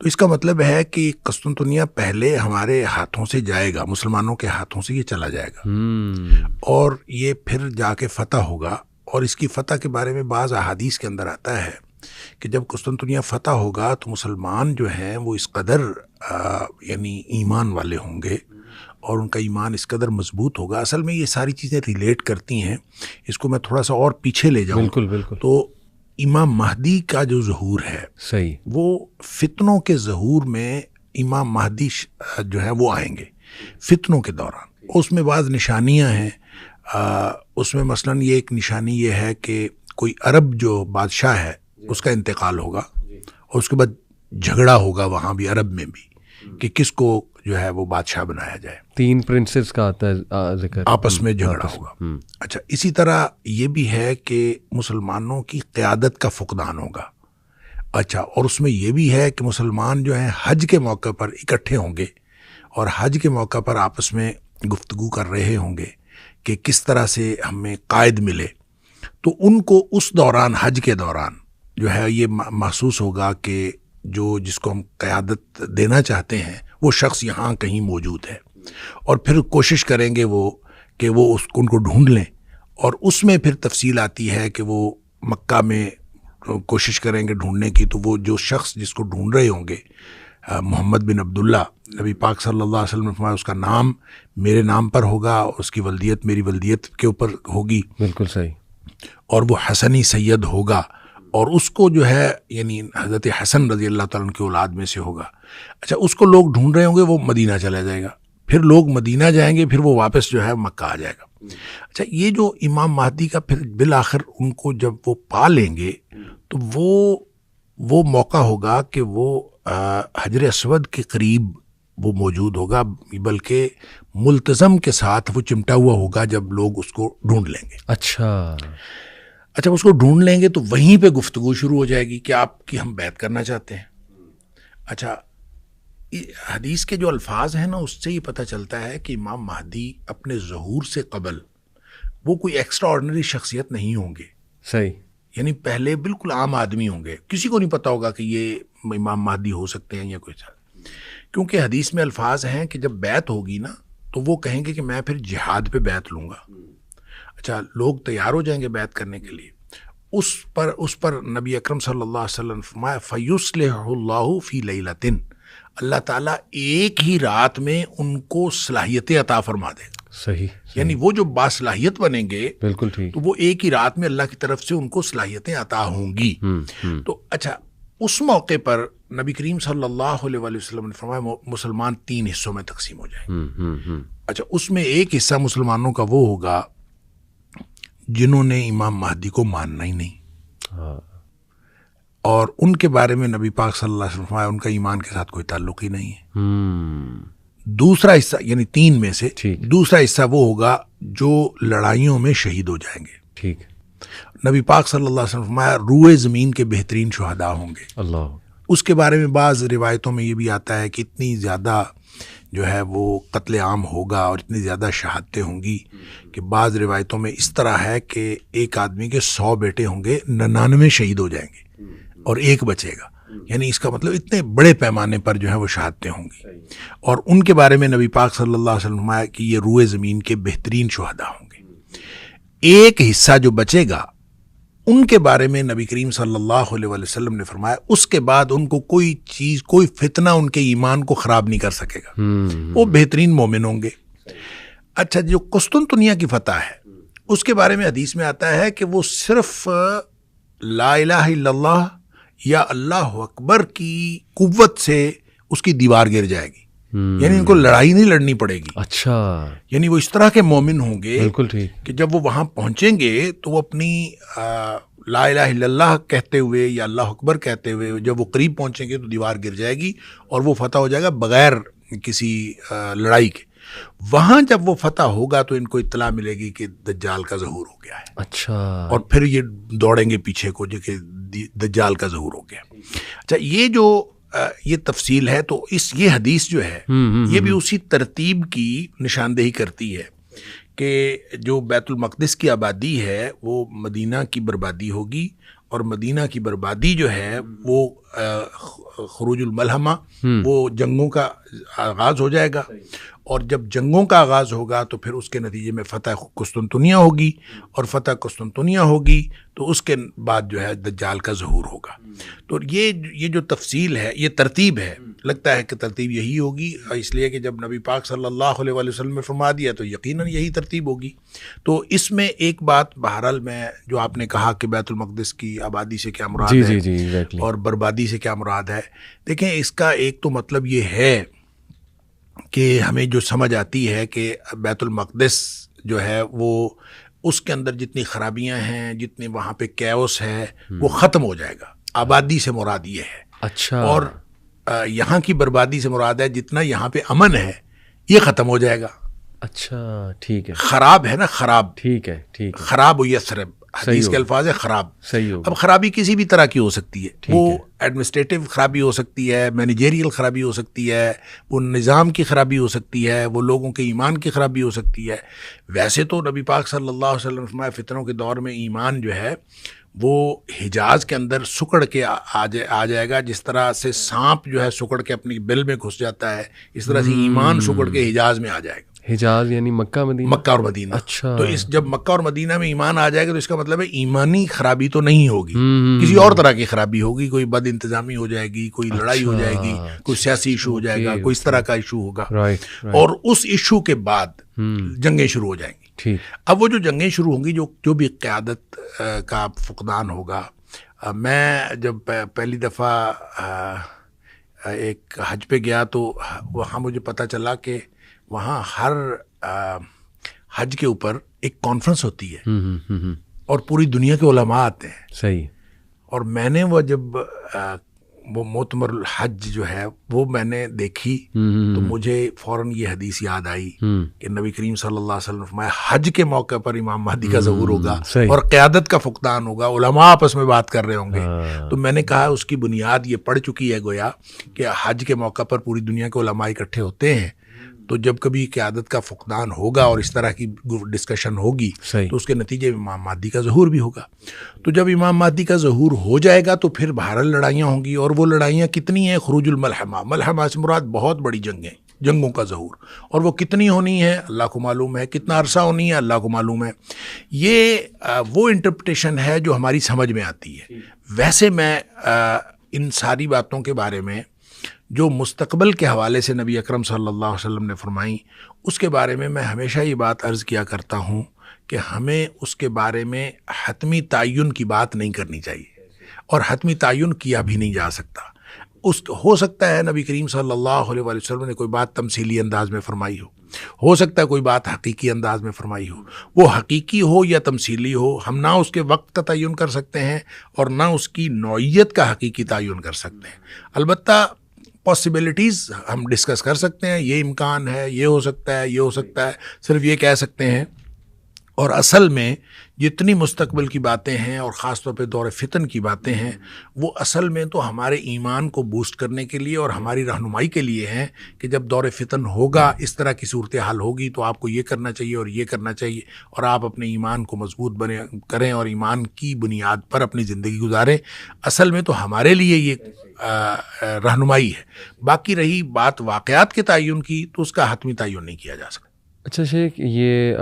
تو اس کا مطلب ہے کہ قسطنطنیہ پہلے ہمارے ہاتھوں سے جائے گا، مسلمانوں کے ہاتھوں سے یہ چلا جائے گا، اور یہ پھر جا کے فتح ہوگا. اور اس کی فتح کے بارے میں بعض احادیث کے اندر آتا ہے کہ جب قسطنطنیہ فتح ہوگا تو مسلمان جو ہیں وہ اس قدر یعنی ایمان والے ہوں گے اور ان کا ایمان اس قدر مضبوط ہوگا. اصل میں یہ ساری چیزیں ریلیٹ کرتی ہیں. اس کو میں تھوڑا سا اور پیچھے لے جاؤں. بالکل. تو امام مہدی کا جو ظہور ہے صحیح، وہ فتنوں کے ظہور میں امام مہدی جو ہے وہ آئیں گے فتنوں کے دوران. اس میں بعض نشانیاں ہیں. اس میں مثلاً یہ ایک نشانی یہ ہے کہ کوئی عرب جو بادشاہ ہے اس کا انتقال ہوگا، اور اس کے بعد جھگڑا ہوگا وہاں بھی عرب میں بھی کہ کس کو جو ہے وہ بادشاہ بنایا جائے. 3 پرنسز کا آتا ہے ذکر، آپس میں جھگڑا ہوگا. اچھا، اسی طرح یہ بھی ہے کہ مسلمانوں کی قیادت کا فقدان ہوگا. اچھا، اور اس میں یہ بھی ہے کہ مسلمان جو ہیں حج کے موقع پر اکٹھے ہوں گے اور حج کے موقع پر آپس میں گفتگو کر رہے ہوں گے کہ کس طرح سے ہمیں قائد ملے. تو ان کو اس دوران، حج کے دوران جو ہے یہ محسوس ہوگا کہ جس کو ہم قیادت دینا چاہتے ہیں وہ شخص یہاں کہیں موجود ہے، اور پھر کوشش کریں گے وہ کہ وہ ان کو ڈھونڈ لیں. اور اس میں پھر تفصیل آتی ہے کہ وہ مکہ میں کوشش کریں گے ڈھونڈنے کی. تو وہ جو شخص جس کو ڈھونڈ رہے ہوں گے محمد بن عبداللہ، نبی پاک صلی اللہ علیہ وسلم نے فرمایا اس کا نام میرے نام پر ہوگا اور اس کی ولدیت میری ولدیت کے اوپر ہوگی. بالکل صحیح. اور وہ حسنی سید ہوگا، اور اس کو جو ہے یعنی حضرت حسن رضی اللہ تعالیٰ عنہ کی اولاد میں سے ہوگا. اچھا، اس کو لوگ ڈھونڈ رہے ہوں گے، وہ مدینہ چلا جائے گا، پھر لوگ مدینہ جائیں گے، پھر وہ واپس جو ہے مکہ آ جائے گا. اچھا، یہ جو امام مہدی کا پھر بالآخر ان کو جب وہ پا لیں گے تو وہ موقع ہوگا کہ وہ حجر اسود کے قریب وہ موجود ہوگا، بلکہ ملتزم کے ساتھ وہ چمٹا ہوا ہوگا جب لوگ اس کو ڈھونڈ لیں گے. اچھا، اس کو ڈھونڈ لیں گے تو وہیں پہ گفتگو شروع ہو جائے گی کہ آپ کی ہم بیعت کرنا چاہتے ہیں. اچھا، حدیث کے جو الفاظ ہیں نا اس سے یہ پتہ چلتا ہے کہ امام مہدی اپنے ظہور سے قبل وہ کوئی ایکسٹرا آرڈنری شخصیت نہیں ہوں گے. صحیح، یعنی پہلے بالکل عام آدمی ہوں گے، کسی کو نہیں پتا ہوگا کہ یہ امام مہدی ہو سکتے ہیں یا کوئی سا. کیونکہ حدیث میں الفاظ ہیں کہ جب بیعت ہوگی نا تو وہ کہیں گے کہ میں پھر جہاد پہ بیعت لوں گا. اچھا، لوگ تیار ہو جائیں گے بیعت کرنے کے لیے. اس پر نبی اکرم صلی اللہ علیہ وسلم فرمایا فَيُصْلِحُ اللَّهُ فِي لَيْلَةٍ، اللہ تعالیٰ ایک ہی رات میں ان کو صلاحیتیں عطا فرما دے گا. صحیح. یعنی وہ جو باصلاحیت بنیں گے، بالکل ٹھیک، تو وہ ایک ہی رات میں اللہ کی طرف سے ان کو صلاحیتیں عطا ہوں گی. تو اچھا، اس موقع پر نبی کریم صلی اللہ علیہ وسلم نے فرمایا مسلمان 3 حصوں میں تقسیم ہو جائیں. اچھا، اس میں ایک حصہ مسلمانوں کا وہ ہوگا جنہوں نے امام مہدی کو ماننا ہی نہیں، اور ان کے بارے میں نبی پاک صلی اللہ علیہ وسلم فرمایا ان کا ایمان کے ساتھ کوئی تعلق ہی نہیں ہے. دوسرا حصہ یعنی 3 میں سے دوسرا حصہ وہ ہوگا جو لڑائیوں میں شہید ہو جائیں گے. ٹھیک. نبی پاک صلی اللہ علیہ وسلم فرمایا روئے زمین کے بہترین شہداء ہوں گے. اللہ. اس کے بارے میں بعض روایتوں میں یہ بھی آتا ہے کہ اتنی زیادہ جو ہے وہ قتل عام ہوگا اور اتنی زیادہ شہادتیں ہوں گی کہ بعض روایتوں میں اس طرح ہے کہ ایک آدمی کے 100 بیٹے ہوں گے، 99 شہید ہو جائیں گے اور ایک بچے گا. یعنی اس کا مطلب اتنے بڑے پیمانے پر جو ہے وہ شہادتیں ہوں گی. اور ان کے بارے میں نبی پاک صلی اللہ علیہ وسلم فرمایا کہ یہ روئے زمین کے بہترین شہداء ہوں گے. ایک حصہ جو بچے گا ان کے بارے میں نبی کریم صلی اللہ علیہ وسلم نے فرمایا اس کے بعد ان کو کوئی چیز، کوئی فتنہ ان کے ایمان کو خراب نہیں کر سکے گا، وہ بہترین مومن ہوں گے. اچھا، جو قسطنطنیہ کی فتح ہے اس کے بارے میں حدیث میں آتا ہے کہ وہ صرف لا الہ الا اللہ یا اللہ اکبر کی قوت سے اس کی دیوار گر جائے گی. یعنی ان کو لڑائی نہیں لڑنی پڑے گی. اچھا، یعنی وہ اس طرح کے مومن ہوں گے بالکل ٹھیک کہ جب وہ وہاں پہنچیں گے تو وہ اپنی لا الہ الا اللہ کہتے ہوئے یا اللہ اکبر کہتے ہوئے جب وہ قریب پہنچیں گے تو دیوار گر جائے گی اور وہ فتح ہو جائے گا بغیر کسی لڑائی کے. وہاں جب وہ فتح ہوگا تو ان کو اطلاع ملے گی کہ دجال کا ظہور ہو گیا ہے. اچھا، اور پھر یہ دوڑیں گے پیچھے کو جو کہ دجال کا ظہور ہو گیا. اچھا، یہ تفصیل ہے. تو یہ حدیث جو ہے یہ بھی اسی ترتیب کی نشاندہی کرتی ہے کہ جو بیت المقدس کی آبادی ہے وہ مدینہ کی بربادی ہوگی اور مدینہ کی بربادی جو ہے وہ خروج الملحمہ، وہ جنگوں کا آغاز ہو جائے گا، اور جب جنگوں کا آغاز ہوگا تو پھر اس کے نتیجے میں فتح قسطنطنیہ ہوگی، اور فتح قسطنطنیہ ہوگی تو اس کے بعد جو ہے دجال کا ظہور ہوگا۔ تو یہ جو تفصیل ہے، یہ ترتیب ہے، لگتا ہے کہ ترتیب یہی ہوگی، اس لیے کہ جب نبی پاک صلی اللہ علیہ وآلہ وسلم نے فرما دیا تو یقیناً یہی ترتیب ہوگی۔ تو اس میں ایک بات بہرحال میں جو آپ نے کہا کہ بیت المقدس کی آبادی سے کیا مراد ہے اور بربادی سے کیا مراد ہے، دیکھیں اس کا ایک تو مطلب یہ ہے کہ ہمیں جو سمجھ آتی ہے کہ بیت المقدس جو ہے وہ اس کے اندر جتنی خرابیاں ہیں، جتنے وہاں پہ کیوس ہے، وہ ختم ہو جائے گا۔ آبادی سے مراد یہ ہے۔ اچھا۔ اور یہاں کی بربادی سے مراد ہے جتنا یہاں پہ امن ہے یہ ختم ہو جائے گا۔ اچھا ٹھیک ہے۔ خراب ہے نا، خراب، ٹھیک ہے ٹھیک ہے، خراب و یسرب، حدیث کے الفاظ ہے خراب۔ صحیح ہوگا۔ اب خرابی کسی بھی طرح کی ہو سکتی ہے، وہ ایڈمنسٹریٹو خرابی ہو سکتی ہے، مینیجریل خرابی ہو سکتی ہے، وہ نظام کی خرابی ہو سکتی ہے، وہ لوگوں کے ایمان کی خرابی ہو سکتی ہے۔ ویسے تو نبی پاک صلی اللہ علیہ وسلم فرمایا فتنوں کے دور میں ایمان جو ہے وہ حجاز کے اندر سکڑ کے آ جائے گا، جس طرح سے سانپ جو ہے سکڑ کے اپنی بل میں گھس جاتا ہے، اس طرح سے ایمان سکڑ کے حجاز میں آ جائے گا۔ حجاز یعنی مکہ مدینہ؟ مکہ اور مدینہ۔ اچھا۔ تو جب مکہ اور مدینہ میں ایمان آ جائے گا تو اس کا مطلب ہے ایمانی خرابی تو نہیں ہوگی، کسی اور طرح کی خرابی ہوگی، کوئی بد انتظامی ہو جائے گی، کوئی لڑائی ہو جائے گی، کوئی سیاسی ایشو ہو جائے گا، کوئی اس طرح کا ایشو ہوگا، اور اس ایشو کے بعد جنگیں شروع ہو جائیں گی۔ اب وہ جو جنگیں شروع ہوں گی، جو بھی قیادت کا فقدان ہوگا۔ میں جب پہلی دفعہ ایک حج پہ گیا تو وہاں مجھے پتہ چلا کہ وہاں ہر حج کے اوپر ایک کانفرنس ہوتی ہے اور پوری دنیا کے علماء آتے ہیں۔ صحیح۔ اور میں نے وہ جب وہ معتمر الحج جو ہے وہ میں نے دیکھی تو مجھے فوراً یہ حدیث یاد آئی کہ نبی کریم صلی اللہ علیہ وسلم نے فرمایا حج کے موقع پر امام مہدی کا ظہور ہوگا اور قیادت کا فقدان ہوگا، علماء آپس میں بات کر رہے ہوں گے۔ تو میں نے کہا اس کی بنیاد یہ پڑ چکی ہے گویا کہ حج کے موقع پر پوری دنیا کے علماء اکٹھے ہوتے ہیں، تو جب کبھی قیادت کا فقدان ہوگا اور اس طرح کی ڈسکشن ہوگی تو اس کے نتیجے میں امام مہدی کا ظہور بھی ہوگا۔ تو جب امام مہدی کا ظہور ہو جائے گا تو پھر بہرحال لڑائیاں ہوں گی، اور وہ لڑائیاں کتنی ہیں؟ خروج الملحمہ، ملحمہ سے مراد بہت بڑی جنگیں، جنگوں کا ظہور، اور وہ کتنی ہونی ہے اللہ کو معلوم ہے، کتنا عرصہ ہونی ہے اللہ کو معلوم ہے۔ یہ وہ انٹرپریٹیشن ہے جو ہماری سمجھ میں آتی ہے۔ ویسے میں ان ساری باتوں کے بارے میں جو مستقبل کے حوالے سے نبی اکرم صلی اللہ علیہ وسلم نے فرمائی، اس کے بارے میں ہمیشہ یہ بات عرض کیا کرتا ہوں کہ ہمیں اس کے بارے میں حتمی تعین کی بات نہیں کرنی چاہیے، اور حتمی تعین کیا بھی نہیں جا سکتا۔ ہو سکتا ہے نبی کریم صلی اللہ علیہ وسلم نے کوئی بات تمثیلی انداز میں فرمائی ہو سکتا ہے کوئی بات حقیقی انداز میں فرمائی ہو، وہ حقیقی ہو یا تمثیلی ہو، ہم نہ اس کے وقت کا تعین کر سکتے ہیں اور نہ اس کی نوعیت کا حقیقی تعین کر سکتے ہیں۔ البتہ پاسبلٹیز ہم ڈسکس کر سکتے ہیں، یہ امکان ہے، یہ ہو سکتا ہے، یہ ہو سکتا ہے، صرف یہ کہہ سکتے ہیں۔ اور اصل میں جتنی مستقبل کی باتیں ہیں اور خاص طور پہ دور فتن کی باتیں ہیں، وہ اصل میں تو ہمارے ایمان کو بوسٹ کرنے کے لیے اور ہماری رہنمائی کے لیے ہیں کہ جب دور فتن ہوگا، اس طرح کی صورتحال ہوگی تو آپ کو یہ کرنا چاہیے اور یہ کرنا چاہیے، اور آپ اپنے ایمان کو مضبوط کریں اور ایمان کی بنیاد پر اپنی زندگی گزاریں۔ اصل میں تو ہمارے لیے یہ رہنمائی ہے۔ باقی رہی بات واقعات کے تعین کی تو اس کا حتمی تعین نہیں کیا جا سکتا۔ اچھا شیخ، یہ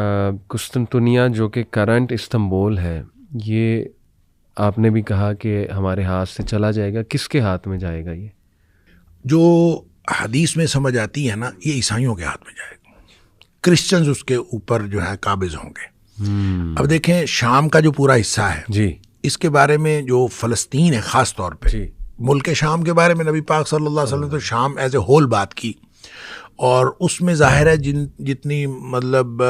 قسطنطنیہ جو کہ کرنٹ استنبول ہے، یہ آپ نے بھی کہا کہ ہمارے ہاتھ سے چلا جائے گا، کس کے ہاتھ میں جائے گا؟ یہ جو حدیث میں سمجھ آتی ہے نا، یہ عیسائیوں کے ہاتھ میں جائے گا، کرسچنز اس کے اوپر جو ہے قابض ہوں گے۔ اب دیکھیں شام کا جو پورا حصہ ہے جی، اس کے بارے میں جو فلسطین ہے خاص طور پہ جی، ملک شام کے بارے میں نبی پاک صلی اللہ علیہ وسلم نے تو شام ایز اے ہول بات کی، اور اس میں ظاہر ہے جتنی مطلب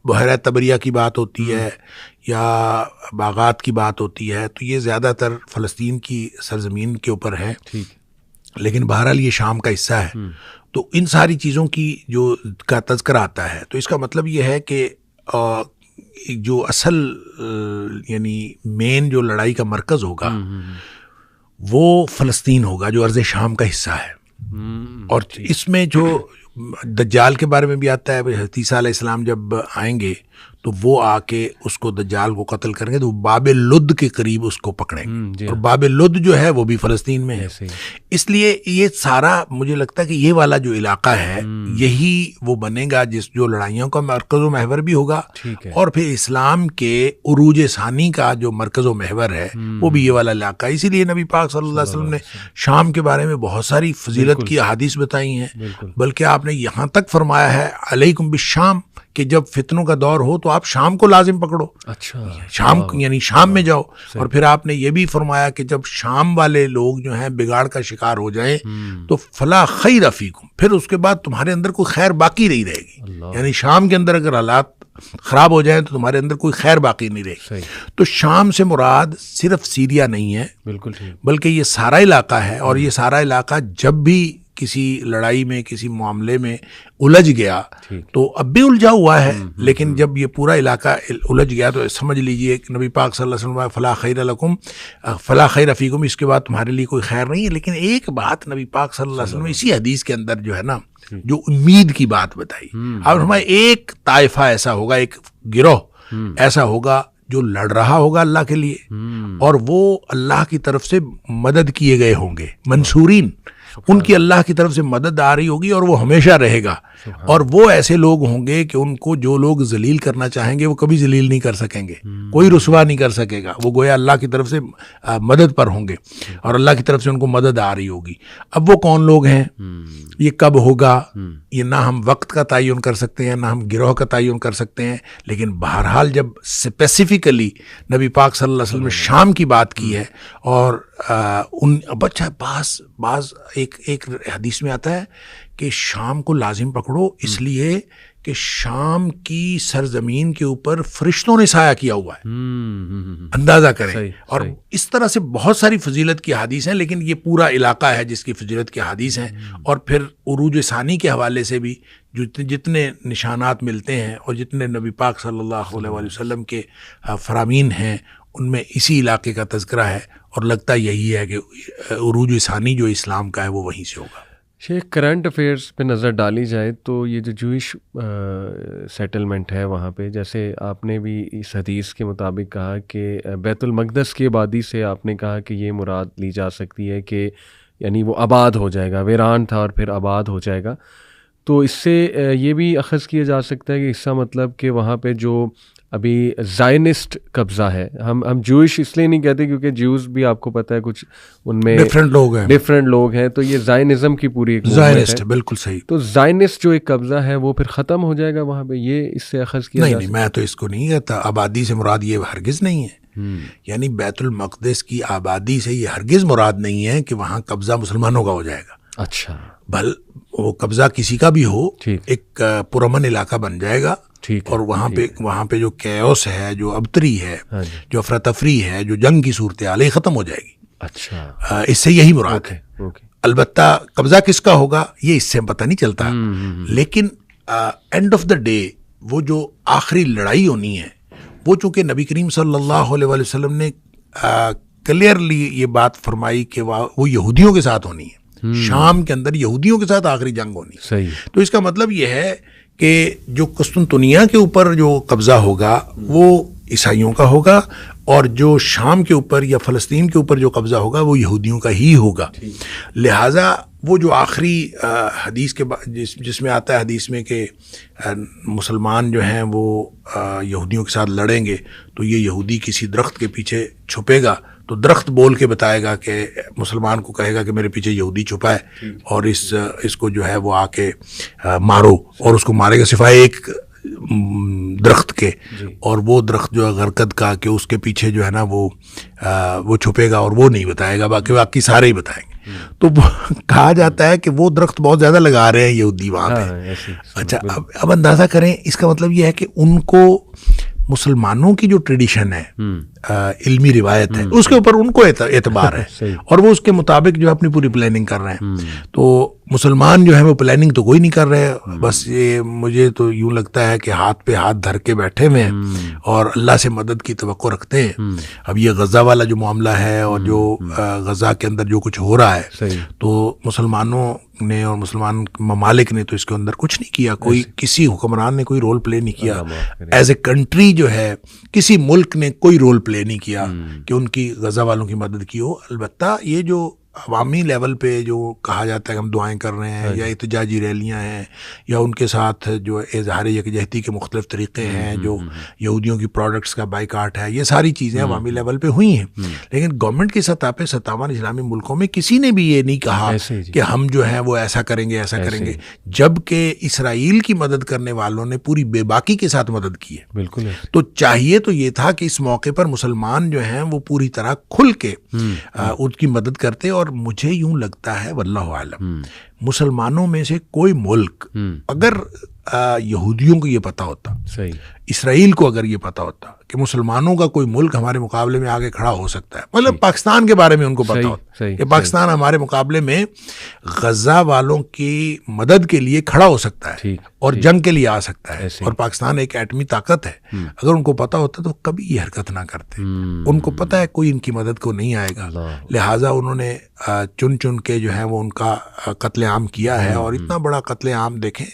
بحیرہ طبریہ کی بات ہوتی ہے یا باغات کی بات ہوتی ہے تو یہ زیادہ تر فلسطین کی سرزمین کے اوپر ہے، لیکن بہرحال یہ شام کا حصہ ہے۔ تو ان ساری چیزوں کی جو کا تذکرہ آتا ہے تو اس کا مطلب یہ ہے کہ جو اصل یعنی مین جو لڑائی کا مرکز ہوگا وہ فلسطین ہوگا، جو ارض شام کا حصہ ہے۔ اور اس میں جو دجال کے بارے میں بھی آتا ہے، حضرت عیسیٰ علیہ السلام جب آئیں گے تو وہ آ کے اس کو دجال کو قتل کریں گے تو باب لد کے قریب اس کو پکڑیں گے، اور باب لد جو ہے وہ بھی فلسطین میں ہے۔ اس لیے یہ سارا مجھے لگتا ہے کہ یہ والا جو علاقہ ہے یہی وہ بنے گا جو لڑائیوں کا مرکز و محور بھی ہوگا، اور پھر اسلام کے عروج ثانی کا جو مرکز و محور ہے وہ بھی یہ والا علاقہ ہے۔ اسی لیے نبی پاک صلی اللہ علیہ وسلم نے شام کے بارے میں بہت ساری فضیلت کی احادیث بتائی ہیں، بلکہ آپ نے یہاں تک فرمایا ہے علیکم بالشام کہ جب فتنوں کا دور ہو تو آپ شام کو لازم پکڑو، اچھا شام یعنی شام میں جاؤ، اور پھر آپ نے یہ بھی فرمایا کہ جب شام والے لوگ جو ہیں بگاڑ کا شکار ہو جائیں تو فلا خیر فیکم، پھر اس کے بعد تمہارے اندر کوئی خیر باقی نہیں رہے گی، یعنی شام کے اندر اگر حالات خراب ہو جائیں تو تمہارے اندر کوئی خیر باقی نہیں رہے گی۔ تو شام سے مراد صرف سیریا نہیں ہے، بالکل، بلکہ یہ سارا علاقہ ہے، اور یہ سارا علاقہ جب بھی کسی لڑائی میں کسی معاملے میں الجھ گیا تو اب بھی الجھا ہوا ہے، لیکن جب یہ پورا علاقہ الجھ گیا تو سمجھ لیجئے کہ نبی پاک صلی اللہ علیہ وسلم فلا خیر لکم فلا خیر فیکم، اس کے بعد تمہارے لیے کوئی خیر نہیں ہے۔ لیکن ایک بات نبی پاک صلی اللہ علیہ وسلم اسی حدیث کے اندر جو ہے نا جو امید کی بات بتائی، اب ہمارا ایک طائفہ ایسا ہوگا، ایک گروہ ایسا ہوگا جو لڑ رہا ہوگا اللہ کے لیے، اور وہ اللہ کی طرف سے مدد کیے گئے ہوں گے، منصورین، ان کی اللہ کی طرف سے مدد آ رہی ہوگی، اور وہ ہمیشہ رہے گا، اور وہ ایسے لوگ ہوں گے کہ ان کو جو لوگ ذلیل کرنا چاہیں گے وہ کبھی ذلیل نہیں کر سکیں گے، کوئی رسوا نہیں کر سکے گا، وہ گویا اللہ کی طرف سے مدد پر ہوں گے، اور اللہ کی طرف سے ان کو مدد آ رہی ہوگی۔ اب وہ کون لوگ ہیں، یہ کب ہوگا، یہ نہ ہم وقت کا تعین کر سکتے ہیں، نہ ہم گروہ کا تعین کر سکتے ہیں، لیکن بہرحال جب اسپیسیفکلی نبی پاک صلی اللہ علیہ وسلم نے شام کی بات کی ہے، اور بچہ بعض ایک حدیث میں آتا ہے کہ شام کو لازم پکڑو، اس لیے کہ شام کی سرزمین کے اوپر فرشتوں نے سایہ کیا ہوا ہے، اندازہ کریں، اور اس طرح سے بہت ساری فضیلت کی حدیث ہیں، لیکن یہ پورا علاقہ ہے جس کی فضیلت کی حدیث ہیں، اور پھر عروج ثانی کے حوالے سے بھی جتنے نشانات ملتے ہیں اور جتنے نبی پاک صلی اللہ علیہ وسلم کے فرامین ہیں ان میں اسی علاقے کا تذکرہ ہے، اور لگتا یہی ہے کہ عروج ثانی جو اسلام کا ہے وہ وہیں سے ہوگا۔ شیخ، کرنٹ افیئرس پہ نظر ڈالی جائے تو یہ جو جوئش سیٹلمنٹ ہے وہاں پہ، جیسے آپ نے بھی اس حدیث کے مطابق کہا کہ بیت المقدس کی آبادی سے آپ نے کہا کہ یہ مراد لی جا سکتی ہے کہ یعنی وہ آباد ہو جائے گا، ویران تھا اور پھر آباد ہو جائے گا، تو اس سے یہ بھی اخذ کیا جا سکتا ہے کہ اس کا مطلب کہ وہاں پہ جو ابھی زائنسٹ قبضہ ہے، ہم جوئش اس لیے نہیں کہتے کیونکہ جیوز بھی آپ کو پتہ ہے کچھ ان میں ڈفرینٹ لوگ ہیں، تو یہ زائنزم کی پوری ایک زائنسٹ ہے، بالکل صحیح۔ تو زائنسٹ جو ایک قبضہ ہے وہ پھر ختم ہو جائے گا وہاں پہ، یہ اس سے اخذ کیا نہیں، میں تو اس کو نہیں کہتا، آبادی سے مراد یہ ہرگز نہیں ہے، یعنی بیت المقدس کی آبادی سے یہ ہرگز مراد نہیں ہے کہ وہاں قبضہ مسلمانوں کا ہو جائے گا، اچھا، بل وہ قبضہ کسی کا بھی ہو، ایک پرامن علاقہ بن جائے گا، اور وہاں پہ جو کیوس ہے، جو ابتری ہے، جو افراتفری ہے، جو جنگ کی صورتحال ہے، ختم ہو جائے گی، اچھا، اس سے یہی مراد ہے۔ البتہ قبضہ کس کا ہوگا یہ اس سے پتہ نہیں چلتا، لیکن اینڈ آف دا ڈے وہ جو آخری لڑائی ہونی ہے وہ چونکہ نبی کریم صلی اللہ علیہ وسلم نے کلیئرلی یہ بات فرمائی کہ وہ یہودیوں کے ساتھ ہونی ہے، شام کے اندر یہودیوں کے ساتھ آخری جنگ ہونی ہے، تو اس کا مطلب یہ ہے کہ جو قسطنطنیہ کے اوپر جو قبضہ ہوگا وہ عیسائیوں کا ہوگا، اور جو شام کے اوپر یا فلسطین کے اوپر جو قبضہ ہوگا وہ یہودیوں کا ہی ہوگا۔ لہٰذا وہ جو آخری حدیث کے جس میں آتا ہے حدیث میں کہ مسلمان جو ہیں وہ یہودیوں کے ساتھ لڑیں گے تو یہ یہودی کسی درخت کے پیچھے چھپے گا، تو درخت بول کے بتائے گا کہ مسلمان کو کہے گا کہ میرے پیچھے یہودی چھپا ہے، اور اس کو جو ہے وہ آ کے مارو، اور اس کو مارے گا سوائے ایک درخت کے، اور وہ درخت جو ہے غرقد کا کہ اس کے پیچھے جو ہے نا وہ چھپے گا اور وہ نہیں بتائے گا، باقی سارے ہی بتائیں گے۔ تو کہا جاتا ہے کہ وہ درخت بہت زیادہ لگا رہے ہیں یہودی وہاں پہ۔ اچھا، اب اندازہ کریں، اس کا مطلب یہ ہے کہ ان کو مسلمانوں کی جو ٹریڈیشن ہے علمی روایت ہے اس کے اوپر ان کو اعتبار ہے اور وہ اس کے مطابق جو ہے اپنی پوری پلاننگ کر رہے ہیں. تو مسلمان جو ہے وہ پلاننگ تو کوئی نہیں کر رہے, بس یہ مجھے تو یوں لگتا ہے کہ ہاتھ پہ ہاتھ دھر کے بیٹھے ہوئے ہیں اور اللہ سے مدد کی توقع رکھتے ہیں. اب یہ غزہ والا جو معاملہ ہے اور جو غزہ کے اندر جو کچھ ہو رہا ہے تو مسلمانوں نے اور مسلمان ممالک نے تو اس کے اندر کچھ نہیں کیا, کوئی کسی حکمران نے کوئی رول پلے نہیں کیا. ایز اے کنٹری جو ہے کسی ملک نے کوئی رول پلے نہیں کیا کہ ان کی غزہ والوں کی مدد کی ہو. البتہ یہ جو عوامی لیول پہ جو کہا جاتا ہے کہ ہم دعائیں کر رہے ہیں یا احتجاجی ریلیاں ہیں یا ان کے ساتھ جو اظہار یکجہتی کے مختلف طریقے ہیں, جو یہودیوں کی پروڈکٹس کا بائیکاٹ ہے, یہ ساری چیزیں عوامی لیول پہ ہوئی ہیں. لیکن گورنمنٹ کی سطح پہ 57 اسلامی ملکوں میں کسی نے بھی یہ نہیں کہا کہ ہم جو ہے وہ ایسا کریں گے ایسا کریں گے, جبکہ اسرائیل کی مدد کرنے والوں نے پوری بے باکی کے ساتھ مدد کی ہے. بالکل. تو چاہیے تو یہ تھا کہ اس موقع پر مسلمان جو ہیں وہ پوری طرح کھل کے ان کی مدد کرتے. اور مجھے یوں لگتا ہے واللہ عالم مسلمانوں میں سے کوئی ملک اگر یہودیوں کو یہ پتا ہوتا, اسرائیل کو اگر یہ پتا ہوتا کہ مسلمانوں کا کوئی ملک ہمارے مقابلے میں آگے کھڑا ہو سکتا ہے, مطلب پاکستان کے بارے میں ان کو پتا ہوتا کہ پاکستان ہمارے مقابلے میں غزہ والوں کی مدد کے لیے کھڑا ہو سکتا ہے اور جنگ کے لیے آ سکتا ہے, اور پاکستان ایک ایٹمی طاقت ہے, اگر ان کو پتا ہوتا تو کبھی یہ حرکت نہ کرتے. ان کو پتا ہے کوئی ان کی مدد کو نہیں آئے گا, لہٰذا انہوں نے چن کے جو ہے وہ ان کا قتل عام کیا ہے. اور اتنا بڑا قتل عام دیکھیں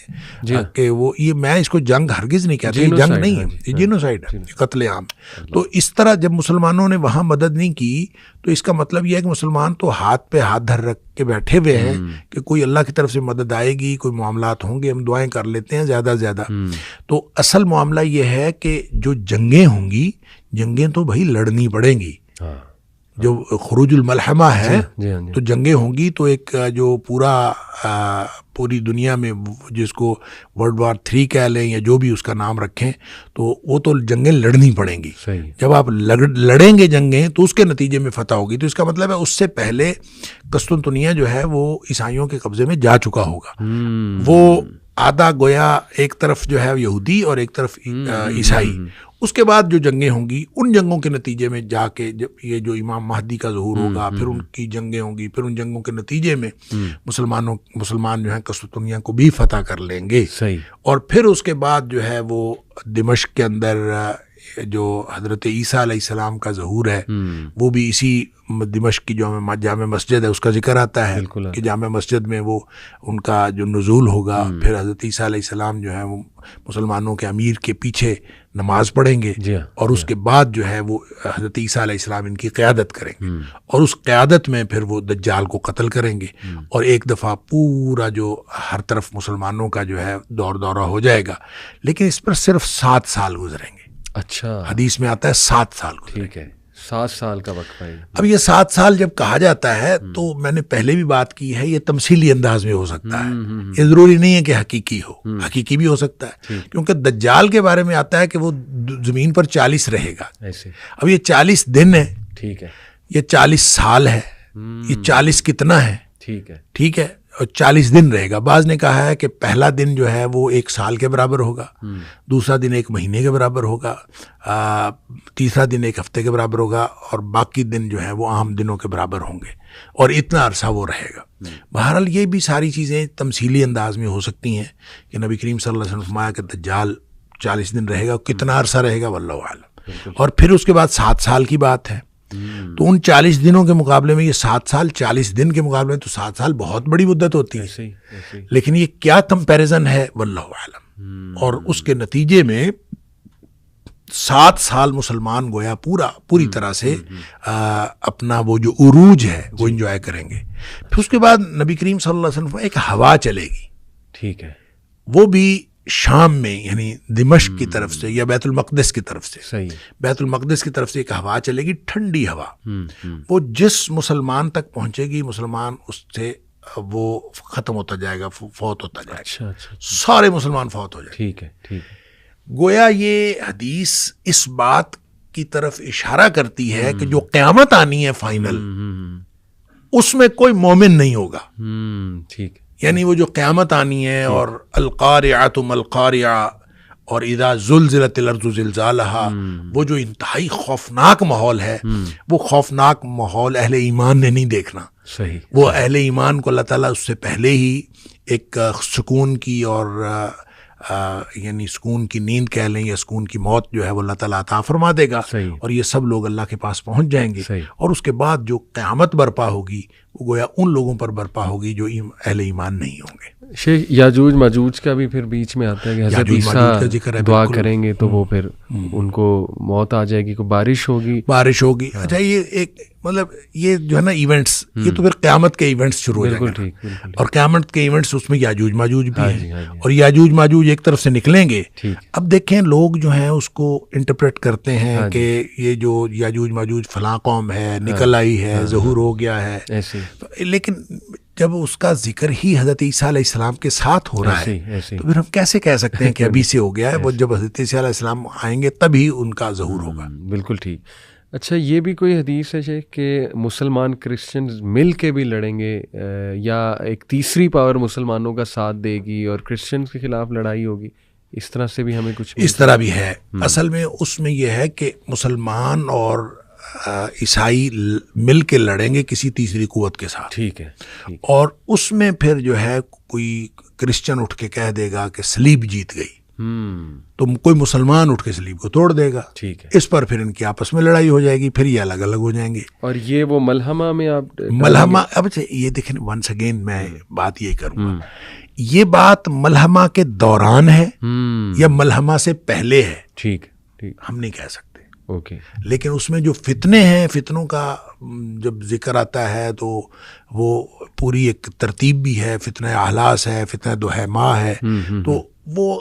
کہ وہ یہ میں اس کو جنگ ہرگز نہیں کہتا, یہ جنگ نہیں ہے, یہ جینوسائیڈ ہے, قتل عام. تو اس طرح جب مسلمانوں نے وہاں مدد نہیں کی تو اس کا مطلب یہ ہے کہ مسلمان تو ہاتھ پہ ہاتھ دھر رکھ کے بیٹھے ہوئے ہیں کہ کوئی اللہ کی طرف سے مدد آئے گی, کوئی معاملات ہوں گے, ہم دعائیں کر لیتے ہیں زیادہ سے زیادہ. تو اصل معاملہ یہ ہے کہ جو جنگیں ہوں گی, جنگیں تو بھائی لڑنی پڑیں گی. جو خروج الملحمہ ہے تو جنگیں ہوں گی, تو ایک جو پوری دنیا میں جس کو ورلڈ وار 3 کہہ لیں یا جو بھی اس کا نام رکھیں, تو وہ تو جنگیں لڑنی پڑیں گی. جب آپ لڑیں گے جنگیں تو اس کے نتیجے میں فتح ہوگی. تو اس کا مطلب ہے اس سے پہلے قسطنطنیہ جو ہے وہ عیسائیوں کے قبضے میں جا چکا ہوگا. وہ آدھا گویا ایک طرف جو ہے یہودی اور ایک طرف عیسائی. اس کے بعد جو جنگیں ہوں گی ان جنگوں کے نتیجے میں جا کے جب یہ جو امام مہدی کا ظہور ہوگا, پھر ان کی جنگیں ہوں گی, پھر ان جنگوں کے نتیجے میں مسلمان جو ہیں قسطنطنیہ کو بھی فتح کر لیں گے. اور پھر اس کے بعد جو ہے وہ دمشق کے اندر جو حضرت عیسیٰ علیہ السلام کا ظہور ہے وہ بھی اسی دمشق کی جو جامع مسجد ہے اس کا ذکر آتا ہے کہ جامع مسجد میں وہ ان کا جو نزول ہوگا. پھر حضرت عیسیٰ علیہ السلام جو ہے وہ مسلمانوں کے امیر کے پیچھے نماز پڑھیں گے, اور اس کے بعد جو ہے وہ حضرت عیسیٰ علیہ السلام ان کی قیادت کریں گے, اور اس قیادت میں پھر وہ دجال کو قتل کریں گے, اور ایک دفعہ پورا جو ہر طرف مسلمانوں کا جو ہے دورہ ہو جائے گا. لیکن اس پر صرف 7 سال گزریں گے. اچھا, حدیث میں آتا ہے 7 سال. ٹھیک ہے, 7 سال کا وقفہ ہے. اب یہ 7 سال جب کہا جاتا ہے تو میں نے پہلے بھی بات کی ہے, یہ تمثیلی انداز میں ہو سکتا ہے, یہ ضروری نہیں ہے کہ حقیقی ہو, حقیقی بھی ہو سکتا ہے, کیونکہ دجال کے بارے میں آتا ہے کہ وہ زمین پر 40 رہے گا. اب یہ 40 دن ہے, ٹھیک ہے, یہ 40 سال ہے, یہ 40 کتنا ہے, ٹھیک ہے, اور 40 دن رہے گا. بعض نے کہا ہے کہ پہلا دن جو ہے وہ 1 سال کے برابر ہوگا, دوسرا دن 1 مہینے کے برابر ہوگا, تیسرا دن 1 ہفتے کے برابر ہوگا, اور باقی دن جو ہے وہ عام دنوں کے برابر ہوں گے, اور اتنا عرصہ وہ رہے گا. بہرحال یہ بھی ساری چیزیں تمثیلی انداز میں ہو سکتی ہیں کہ نبی کریم صلی اللہ علیہ وسلم فرمایا کہ دجال 40 دن رہے گا, کتنا عرصہ رہے گا واللہ اعلم. اور پھر اس کے بعد 7 سال کی بات ہے. تو ان 40 دنوں کے مقابلے میں یہ 7 سال 40 دن کے مقابلے میں تو 7 سال بہت بڑی مدت ہوتی ہے. لیکن یہ کیا کمپیریزن ہے واللہ اعلم. اور اس کے نتیجے میں 7 سال مسلمان گویا پوری طرح سے اپنا وہ جو عروج ہے وہ انجوائے کریں گے. پھر اس کے بعد نبی کریم صلی اللہ علیہ وسلم ایک ہوا چلے گی, ٹھیک ہے, وہ بھی شام میں یعنی دمشق کی طرف سے یا بیت المقدس کی طرف سے, بیت المقدس کی طرف سے ایک ہوا چلے گی, ٹھنڈی ہوا. وہ جس مسلمان تک پہنچے گی مسلمان اس سے وہ ختم ہوتا جائے گا, فوت ہوتا جائے گا. سارے مسلمان فوت ہو جائیں. ٹھیک ہے. گویا یہ حدیث اس بات کی طرف اشارہ کرتی ہے کہ جو قیامت آنی ہے فائنل, اس میں کوئی مومن نہیں ہوگا. ٹھیک, یعنی وہ جو قیامت آنی ہے اور القارعۃ ما القارعہ, اور اذا زلزلت الارض زلزالہا، وہ جو انتہائی خوفناک ماحول ہے، وہ خوفناک ماحول اہل ایمان نے نہیں دیکھنا. صحیح. وہ اہل ایمان کو اللہ تعالیٰ اس سے پہلے ہی ایک سکون کی اور یعنی سکون کی نیند کہہ لیں یا سکون کی موت جو ہے وہ اللہ تعالیٰ عطا فرما دے گا. اور یہ سب لوگ اللہ کے پاس پہنچ جائیں گے. اور اس کے بعد جو قیامت برپا ہوگی وہ گویا ان لوگوں پر برپا ہوگی جو اہل ایمان نہیں ہوں گے. شیخ یاجوج ماجوج کا بھی پھر بیچ میں آتا ہے کہ حضرت عیسیٰ دعا کریں گے تو وہ پھر ان کو موت آ جائے گی، کو بارش ہوگی. اچھا یہ ایک مطلب یہ جو ہے نا ایونٹس، یہ تو پھر قیامت کے ایونٹس شروع ہو جائیں گے. اور قیامت کے ایونٹس اس میں یاجوج ماجوج بھی ہیں، اور یاجوج ماجوج ایک طرف سے نکلیں گے. اب دیکھیں لوگ جو ہیں اس کو انٹرپریٹ کرتے ہیں کہ یہ جو یاجوج ماجوج فلاں قوم ہے، نکل آئی ہے، ظہور ہو گیا ہے. لیکن جب اس کا ذکر ہی حضرت عیسیٰ علیہ السلام کے ساتھ ہو رہا ہے تو پھر ہم کیسے کہہ سکتے ہیں کہ ابھی سے ہو گیا ہے؟ وہ جب حضرت عیسیٰ علیہ السلام آئیں گے تبھی ان کا ظہور ہوگا. بالکل ٹھیک. اچھا یہ بھی کوئی حدیث ہے شیخ کہ مسلمان کرسچنز مل کے بھی لڑیں گے، یا ایک تیسری پاور مسلمانوں کا ساتھ دے گی اور کرسچنز کے خلاف لڑائی ہوگی؟ اس طرح سے بھی ہمیں کچھ اس طرح بھی ہے. اصل میں اس میں یہ ہے کہ مسلمان اور عیسائی مل کے لڑیں گے کسی تیسری قوت کے ساتھ. ٹھیک ہے. اور اس میں پھر جو ہے کوئی کرسچن اٹھ کے کہہ دے گا کہ صلیب جیت گئی، تو کوئی مسلمان اٹھ کے صلیب کو توڑ دے گا. ٹھیک ہے. اس پر پھر ان کی آپس میں لڑائی ہو جائے گی، پھر یہ الگ الگ ہو جائیں گے. اور یہ وہ ملحمہ میں آپ ملحمہ، اب یہ دیکھیں ونس اگین میں بات یہ کروں گا، یہ بات ملحمہ کے دوران ہے یا ملحمہ سے پہلے ہے، ٹھیک ہم نہیں کہہ سکتے. اوکے. لیکن اس میں جو فتنے ہیں، فتنوں کا جب ذکر آتا ہے تو وہ پوری ایک ترتیب بھی ہے. فتنہ احلاس ہے، فتنہ دہیمہ ہے. تو وہ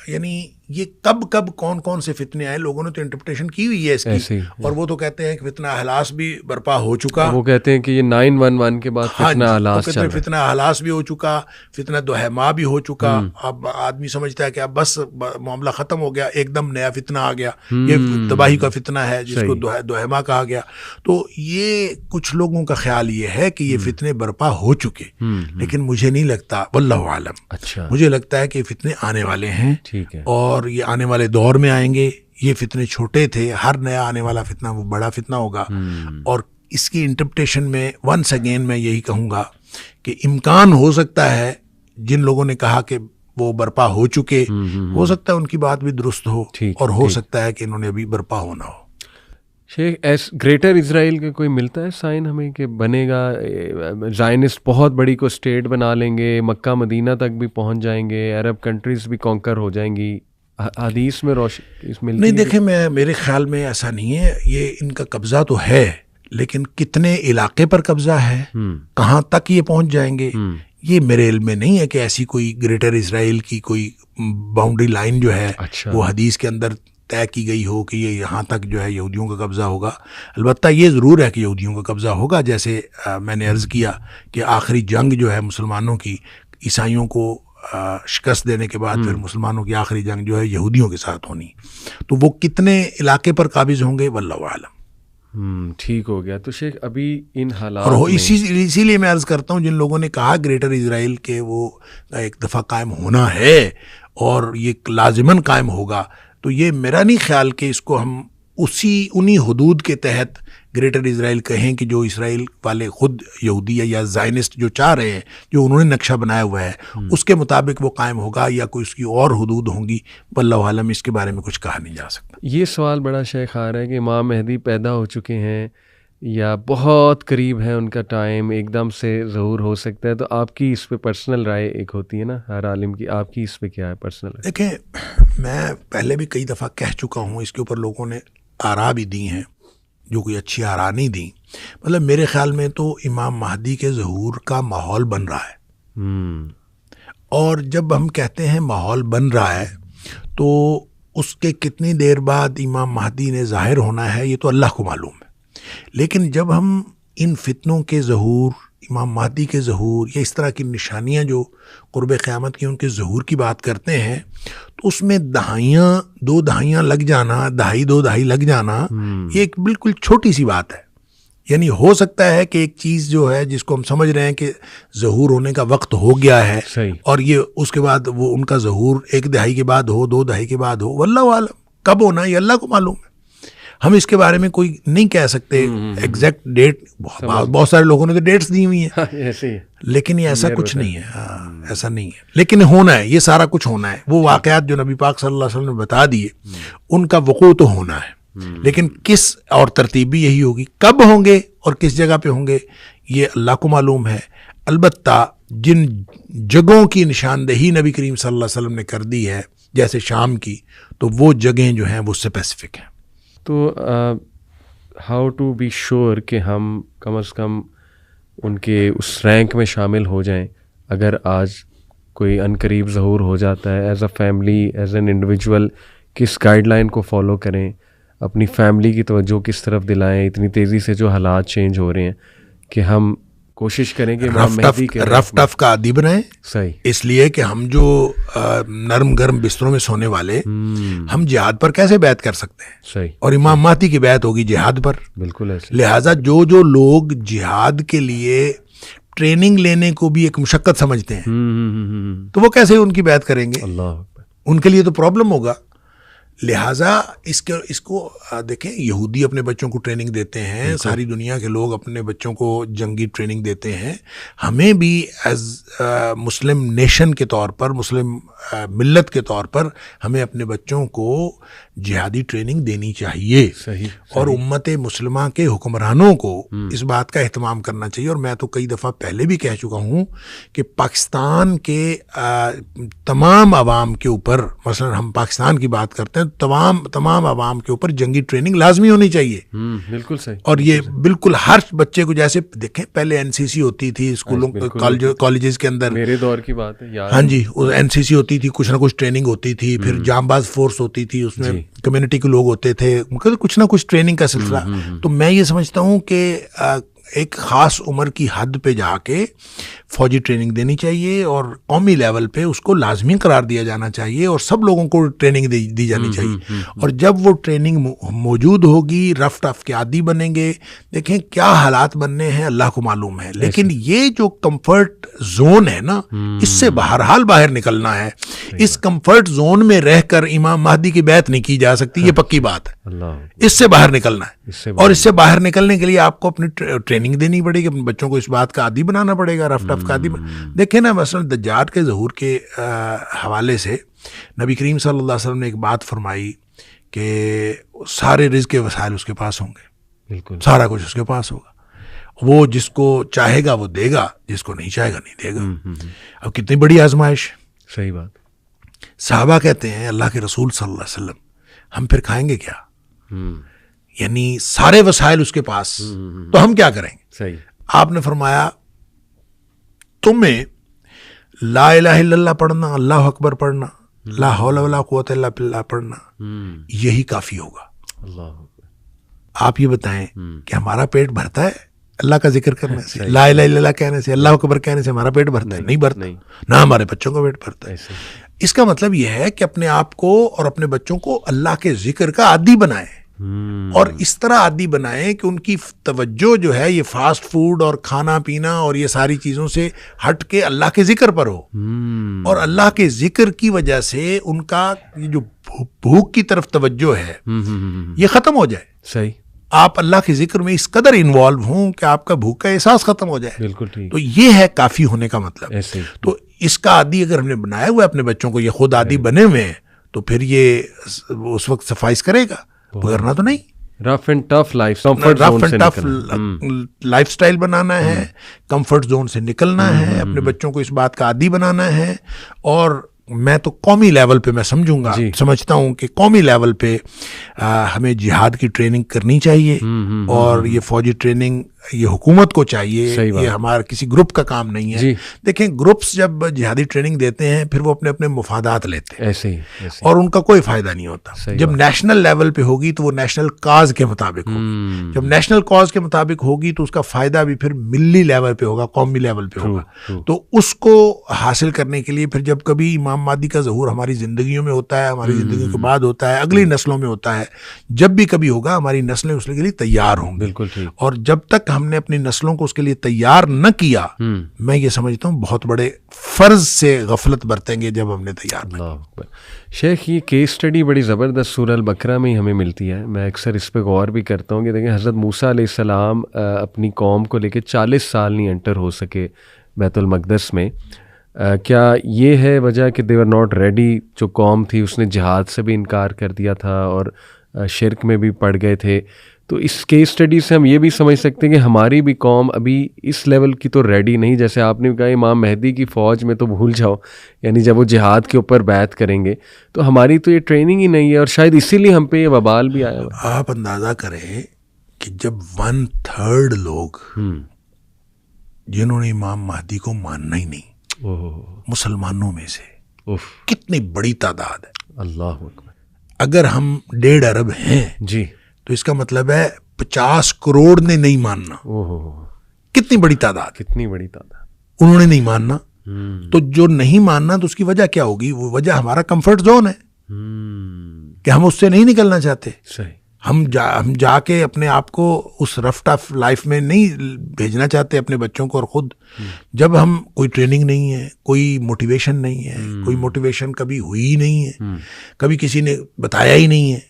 یعنی یہ کب کون کون سے فتنے آئے، لوگوں نے تو انٹرپریٹیشن کی ہوئی ہے اس کی. اور وہ تو کہتے ہیں کہ فتنہ احلاس بھی برپا ہو چکا. وہ کہتے ہیں کہ یہ 911 کے بعد فتنہ احلاس چل رہا ہے. فتنہ احلاس بھی ہو چکا، فتنہ دہیمہ بھی ہو چکا. اب آدمی سمجھتا ہے کہ اب بس معاملہ ختم ہو گیا، ایک دم نیا فتنہ آ گیا. یہ تباہی کا فتنہ ہے جس کو دہیمہ کہا گیا. تو یہ کچھ لوگوں کا خیال یہ ہے کہ یہ فتنے برپا ہو چکے، لیکن مجھے نہیں لگتا، واللہ عالم. اچھا. مجھے لگتا ہے کہ فتنے آنے والے ہیں. ٹھیک ہے. اور یہ آنے والے دور میں آئیں گے. یہ فتنے چھوٹے تھے، ہر نیا آنے والا فتنہ وہ بڑا فتنہ ہوگا. اور اس کی انٹرپریٹیشن میں ونس اگین میں یہی کہوں گا کہ امکان ہو سکتا ہے جن لوگوں نے کہا کہ وہ برپا ہو چکے، ہو سکتا ہے ان کی بات بھی درست ہو، اور ہو سکتا ہے کہ انہوں نے ابھی برپا ہونا ہو. شیخ گریٹر اسرائیل کا کوئی ملتا ہے سائن ہمیں کہ بنے گا؟ زائنسٹ بہت بڑی کو اسٹیٹ بنا لیں گے، مکہ مدینہ تک بھی پہنچ جائیں گے، عرب کنٹریز بھی کانکر ہو جائیں گی. حدیث میں نہیں، دیکھیں میرے خیال میں ایسا نہیں ہے. یہ ان کا قبضہ تو ہے، لیکن کتنے علاقے پر قبضہ ہے، کہاں تک یہ پہنچ جائیں گے، یہ میرے علم میں نہیں ہے کہ ایسی کوئی گریٹر اسرائیل کی کوئی باؤنڈری لائن جو ہے وہ حدیث کے اندر طے کی گئی ہو کہ یہ یہاں تک جو ہے یہودیوں کا قبضہ ہوگا. البتہ یہ ضرور ہے کہ یہودیوں کا قبضہ ہوگا. جیسے میں نے عرض کیا کہ آخری جنگ جو ہے مسلمانوں کی، عیسائیوں کو شکست دینے کے بعد پھر مسلمانوں کی آخری جنگ جو ہے یہودیوں کے ساتھ ہونی. تو وہ کتنے علاقے پر قابض ہوں گے واللہ عالم. ٹھیک ہو گیا. تو شیخ ابھی ان حالات اور اسی لیے میں عرض کرتا ہوں، جن لوگوں نے کہا گریٹر اسرائیل کے وہ ایک دفعہ قائم ہونا ہے اور یہ لازماً قائم ہوگا، تو یہ میرا نہیں خیال کہ اس کو ہم انہی حدود کے تحت گریٹر اسرائیل کہیں کہ جو اسرائیل والے خود یہودی یا زائنسٹ جو چاہ رہے ہیں، جو انہوں نے نقشہ بنایا ہوا ہے اس کے مطابق وہ قائم ہوگا، یا کوئی اس کی اور حدود ہوں گی. واللہ عالم، اس کے بارے میں کچھ کہا نہیں جا سکتا. یہ سوال بڑا شیخ آ رہا ہے کہ امام مہدی پیدا ہو چکے ہیں یا بہت قریب ہے ان کا ٹائم، ایک دم سے ظہور ہو سکتا ہے. تو آپ کی اس پہ پرسنل رائے ایک ہوتی ہے نا ہر عالم کی، آپ کی اس پہ کیا ہے پرسنل رائے؟ دیکھیں، میں پہلے بھی کئی دفعہ کہہ چکا ہوں، اس کے اوپر لوگوں نے آراء بھی دی ہیں جو کوئی اچھی آراء نہیں دی. مطلب میرے خیال میں تو امام مہدی کے ظہور کا ماحول بن رہا ہے. اور جب ہم کہتے ہیں ماحول بن رہا ہے تو اس کے کتنی دیر بعد امام مہدی نے ظاہر ہونا ہے یہ تو اللہ کو معلوم ہے. لیکن جب ہم ان فتنوں کے ظہور، امام مہدی کے ظہور یا اس طرح کی نشانیاں جو قرب قیامت کی ان کے ظہور کی بات کرتے ہیں، تو اس میں دو دہائیاں لگ جانا، دو دہائی لگ جانا، یہ ایک بالکل چھوٹی سی بات ہے. یعنی ہو سکتا ہے کہ ایک چیز جو ہے جس کو ہم سمجھ رہے ہیں کہ ظہور ہونے کا وقت ہو گیا ہے اور یہ اس کے بعد وہ ان کا ظہور 1 دہائی کے بعد ہو 2 دہائی کے بعد ہو، واللہ عالم کب ہونا یہ اللہ کو معلوم ہے. ہم اس کے بارے میں کوئی نہیں کہہ سکتے ایگزیکٹ ڈیٹ. بہت سارے لوگوں نے تو ڈیٹس دی ہوئی ہیں لیکن یہ ایسا کچھ نہیں ہے. ایسا نہیں ہے لیکن ہونا ہے، یہ سارا کچھ ہونا ہے. وہ واقعات جو نبی پاک صلی اللہ علیہ وسلم نے بتا دیے ان کا وقوع تو ہونا ہے، لیکن کس اور ترتیب بھی یہی ہوگی. کب ہوں گے اور کس جگہ پہ ہوں گے یہ اللہ کو معلوم ہے. البتہ جن جگہوں کی نشاندہی نبی کریم صلی اللہ علیہ وسلم نے کر دی ہے جیسے شام کی، تو وہ جگہیں جو ہیں وہ اسپیسیفک ہیں. تو ہاؤ ٹو بی شیور کہ ہم کم از کم ان کے اس رینک میں شامل ہو جائیں اگر آج کوئی عنقریب ظہور ہو جاتا ہے. As a family, as an individual کس گائیڈ لائن کو فالو کریں، اپنی فیملی کی توجہ کس طرف دلائیں اتنی تیزی سے جو حالات چینج ہو رہے ہیں، کہ ہم کوشش کریں کہ رف ٹف کا عادی بنائیں. صحیح. اس لیے کہ ہم جو نرم گرم بستروں میں سونے والے ہم جہاد پر کیسے بیعت کر سکتے ہیں؟ صحیح. اور امام مہدی کی بیعت ہوگی جہاد پر. بالکل ایسے. لہٰذا جو لوگ جہاد کے لیے ٹریننگ لینے کو بھی ایک مشقت سمجھتے ہیں تو وہ کیسے ان کی بیعت کریں گے؟ اللہ، ان کے لیے تو پرابلم ہوگا. لہٰذا اس کو دیکھیں، یہودی اپنے بچوں کو ٹریننگ دیتے ہیں، ساری دنیا کے لوگ اپنے بچوں کو جنگی ٹریننگ دیتے ہیں. ہمیں بھی ایز مسلم نیشن کے طور پر، مسلم ملت کے طور پر ہمیں اپنے بچوں کو جہادی ٹریننگ دینی چاہیے. صحیح. اور امت مسلمہ کے حکمرانوں کو اس بات کا اہتمام کرنا چاہیے. اور میں تو کئی دفعہ پہلے بھی کہہ چکا ہوں کہ پاکستان کے تمام عوام کے اوپر، مثلا ہم پاکستان کی بات کرتے ہیں، تمام عوام کے اوپر جنگی ٹریننگ لازمی ہونی چاہیے. بالکل صحیح. اور یہ بالکل ہر بچے کو، جیسے دیکھیں پہلے NCC ہوتی تھی اسکولوں کالجز کے اندر، میرے دور کی بات ہے یار. ہاں جی، NCC ہوتی تھی، کچھ نہ کچھ ٹریننگ ہوتی تھی. پھر جام باز فورس ہوتی تھی، اس میں کمیونٹی کے لوگ ہوتے تھے، کچھ نہ کچھ ٹریننگ کا سلسلہ. تو میں یہ سمجھتا ہوں کہ ایک خاص عمر کی حد پہ جا کے فوجی ٹریننگ دینی چاہیے اور قومی لیول پہ اس کو لازمی قرار دیا جانا چاہیے اور سب لوگوں کو ٹریننگ دی جانی چاہیے. اور جب وہ ٹریننگ موجود ہوگی، رف ٹف کے عادی بنیں گے. دیکھیں کیا حالات بننے ہیں اللہ کو معلوم ہے، لیکن یہ جو کمفرٹ زون ہے نا، اس سے بہرحال باہر نکلنا ہے. اس کمفرٹ زون میں رہ کر امام مہدی کی بیعت نہیں کی جا سکتی، یہ پکی بات ہے. اس سے باہر نکلنا ہے، اور اس سے باہر نکلنے کے لیے آپ کو اپنی ٹریننگ دینی پڑے گی، اپنے بچوں کو اس بات کا عادی بنانا پڑے گا، رف ٹف کا عادی. دیکھیں نا، مثلا دجال کے ظہور کے حوالے سے نبی کریم صلی اللہ علیہ وسلم نے ایک بات فرمائی کہ سارے رزق کے وسائل اس کے پاس ہوں گے. بالکل سارا کچھ اس کے پاس ہوگا. وہ جس کو چاہے گا وہ دے گا، جس کو نہیں چاہے گا نہیں دے گا. اب کتنی بڑی آزمائش. صحیح بات. صحابہ کہتے ہیں اللہ کے رسول صلی اللہ علیہ وسلم ہم پھر کھائیں گے کیا؟ یعنی سارے وسائل اس کے پاس، تو ہم کیا کریں گے؟ صحیح. آپ نے فرمایا تمہیں لا الہ الا اللہ پڑھنا، اللہ اکبر پڑھنا، لا حول ولا قوت الا باللہ پڑھنا، یہی کافی ہوگا. اللہ. آپ یہ بتائیں کہ ہمارا پیٹ بھرتا ہے اللہ کا ذکر کرنے سے، لا الہ الا اللہ کہنے سے، اللہ اکبر کہنے سے ہمارا پیٹ بھرتا ہے؟ نہیں بھرتا. نہ ہمارے بچوں کا پیٹ بھرتا ہے. اس کا مطلب یہ ہے کہ اپنے آپ کو اور اپنے بچوں کو اللہ کے ذکر کا عادی بنائیں، اور اس طرح عادی بنائیں کہ ان کی توجہ جو ہے یہ فاسٹ فوڈ اور کھانا پینا اور یہ ساری چیزوں سے ہٹ کے اللہ کے ذکر پر ہو. اور اللہ کے ذکر کی وجہ سے ان کا یہ جو بھوک کی طرف توجہ ہے یہ ختم ہو جائے. صحیح. آپ اللہ کے ذکر میں اس قدر انوالو ہوں کہ آپ کا بھوک کا احساس ختم ہو جائے. بالکل ٹھیک. تو یہ ہے کافی ہونے کا مطلب. تو اس کا عادی اگر ہم نے بنایا ہوا ہے اپنے بچوں کو، یہ خود عادی بنے ہوئے ہیں، تو پھر یہ اس وقت سفائز کرے گا، ورنہ تو نہیں. Rough and tough lifestyle بنانا ہے، کمفرٹ زون سے نکلنا ہے، اپنے بچوں کو اس بات کا عادی بنانا ہے. اور میں تو قومی لیول پہ میں سمجھتا ہوں کہ قومی لیول پہ ہمیں جہاد کی ٹریننگ کرنی چاہیے. اور یہ فوجی ٹریننگ یہ حکومت کو چاہیے، یہ ہمارا کسی گروپ کا کام نہیں ہے. دیکھیں گروپس جب جہادی ٹریننگ دیتے ہیں پھر وہ اپنے اپنے مفادات لیتے ہیں ایسے اور ان کا کوئی فائدہ نہیں ہوتا. جب نیشنل لیول پہ ہوگی تو وہ نیشنل کاز کے مطابق ہوگی. جب نیشنل کاز کے مطابق ہوگی تو اس کا فائدہ بھی پھر ملی لیول پہ ہوگا، قومی لیول پہ ہوگا. تو اس کو حاصل کرنے کے لیے پھر جب کبھی امام مہدی کا ظہور ہماری زندگیوں میں ہوتا ہے، ہماری زندگیوں کے بعد ہوتا ہے، اگلی نسلوں میں ہوتا ہے، جب بھی کبھی ہوگا ہماری نسلیں اس کے لیے تیار ہوں گی. اور جب تک ہم نے اپنی نسلوں کو اس کے لیے تیار نہ کیا، میں یہ سمجھتا ہوں بہت بڑے فرض سے غفلت برتیں گے جب ہم نے تیار نہ کیا. شیخ یہ کیس اسٹڈی بڑی زبردست سورہ البقرہ میں ہی ہمیں ملتی ہے. میں اکثر اس پہ غور بھی کرتا ہوں کہ دیکھیں حضرت موسیٰ علیہ السلام اپنی قوم کو لے کے 40 سال نہیں انٹر ہو سکے بیت المقدس میں. کیا یہ ہے وجہ کہ دے ور ناٹ ریڈی؟ جو قوم تھی اس نے جہاد سے بھی انکار کر دیا تھا اور شرک میں بھی پڑ گئے تھے. تو اس کیس اسٹڈی سے ہم یہ بھی سمجھ سکتے ہیں کہ ہماری بھی قوم ابھی اس لیول کی تو ریڈی نہیں. جیسے آپ نے کہا امام مہدی کی فوج میں تو بھول جاؤ، یعنی جب وہ جہاد کے اوپر بیعت کریں گے تو ہماری تو یہ ٹریننگ ہی نہیں ہے، اور شاید اسی لیے ہم پہ یہ وبال بھی آیا ہوا. آپ اندازہ کریں کہ جب 1/3 لوگ جنہوں نے امام مہدی کو ماننا ہی نہیں مسلمانوں میں سے، کتنی بڑی تعداد ہے. اللہ اکبر. اگر ہم 1.5 ارب ہیں جی تو اس کا مطلب ہے 50 کروڑ نے نہیں ماننا. کتنی بڑی تعداد، کتنی بڑی تعداد انہوں نے نہیں ماننا. تو جو نہیں ماننا تو اس کی وجہ کیا ہوگی؟ وہ وجہ ہمارا کمفرٹ زون ہے کہ ہم اس سے نہیں نکلنا چاہتے. صحیح. ہم جا کے اپنے آپ کو اس رف ٹف لائف میں نہیں بھیجنا چاہتے اپنے بچوں کو اور خود. جب ہم کوئی ٹریننگ نہیں ہے، کوئی موٹیویشن نہیں ہے، کوئی موٹیویشن کبھی ہوئی نہیں ہے، کبھی کسی نے بتایا ہی نہیں ہے،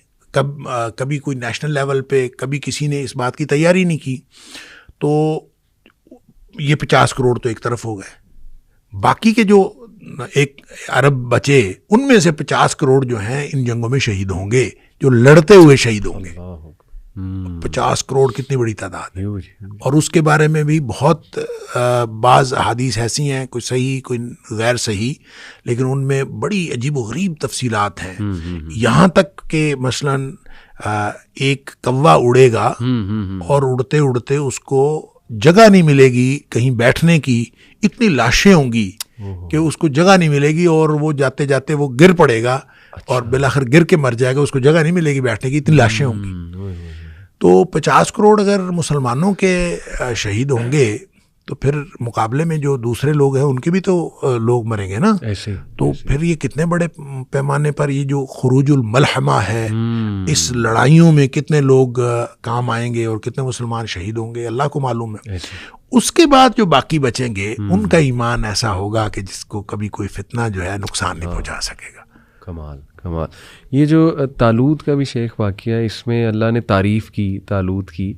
کبھی کوئی نیشنل لیول پہ کبھی کسی نے اس بات کی تیاری نہیں کی، تو یہ 50 کروڑ تو ایک طرف ہو گئے. باقی کے جو 1 ارب بچے ان میں سے 50 کروڑ جو ہیں ان جنگوں میں شہید ہوں گے، جو لڑتے ہوئے شہید ہوں گے. 50 کروڑ کتنی بڑی تعداد ہے. اور اس کے بارے میں بھی بہت بعض احادیث ایسی ہیں، کوئی صحیح کوئی غیر صحیح، لیکن ان میں بڑی عجیب و غریب تفصیلات ہیں. یہاں تک کہ مثلاً ایک کوا اڑے گا اور اڑتے اڑتے اس کو جگہ نہیں ملے گی کہیں بیٹھنے کی، اتنی لاشیں ہوں گی کہ اس کو جگہ نہیں ملے گی اور وہ جاتے جاتے وہ گر پڑے گا اور بالآخر گر کے مر جائے گا، اس کو جگہ نہیں ملے گی بیٹھنے کی، اتنی لاشیں ہوں گی. تو 50 کروڑ اگر مسلمانوں کے شہید ہوں گے تو پھر مقابلے میں جو دوسرے لوگ ہیں ان کے بھی تو لوگ مریں گے نا. تو پھر یہ کتنے بڑے پیمانے پر یہ جو خروج الملحمہ ہے، اس لڑائیوں میں کتنے لوگ کام آئیں گے اور کتنے مسلمان شہید ہوں گے، اللہ کو معلوم ہے. اس کے بعد جو باقی بچیں گے ان کا ایمان ایسا ہوگا کہ جس کو کبھی کوئی فتنہ جو ہے نقصان نہیں پہنچا سکے گا. کمال کمال. یہ جو طالوت کا بھی شیخ واقعہ ہے، اس میں اللہ نے تعریف کی طالوت کی،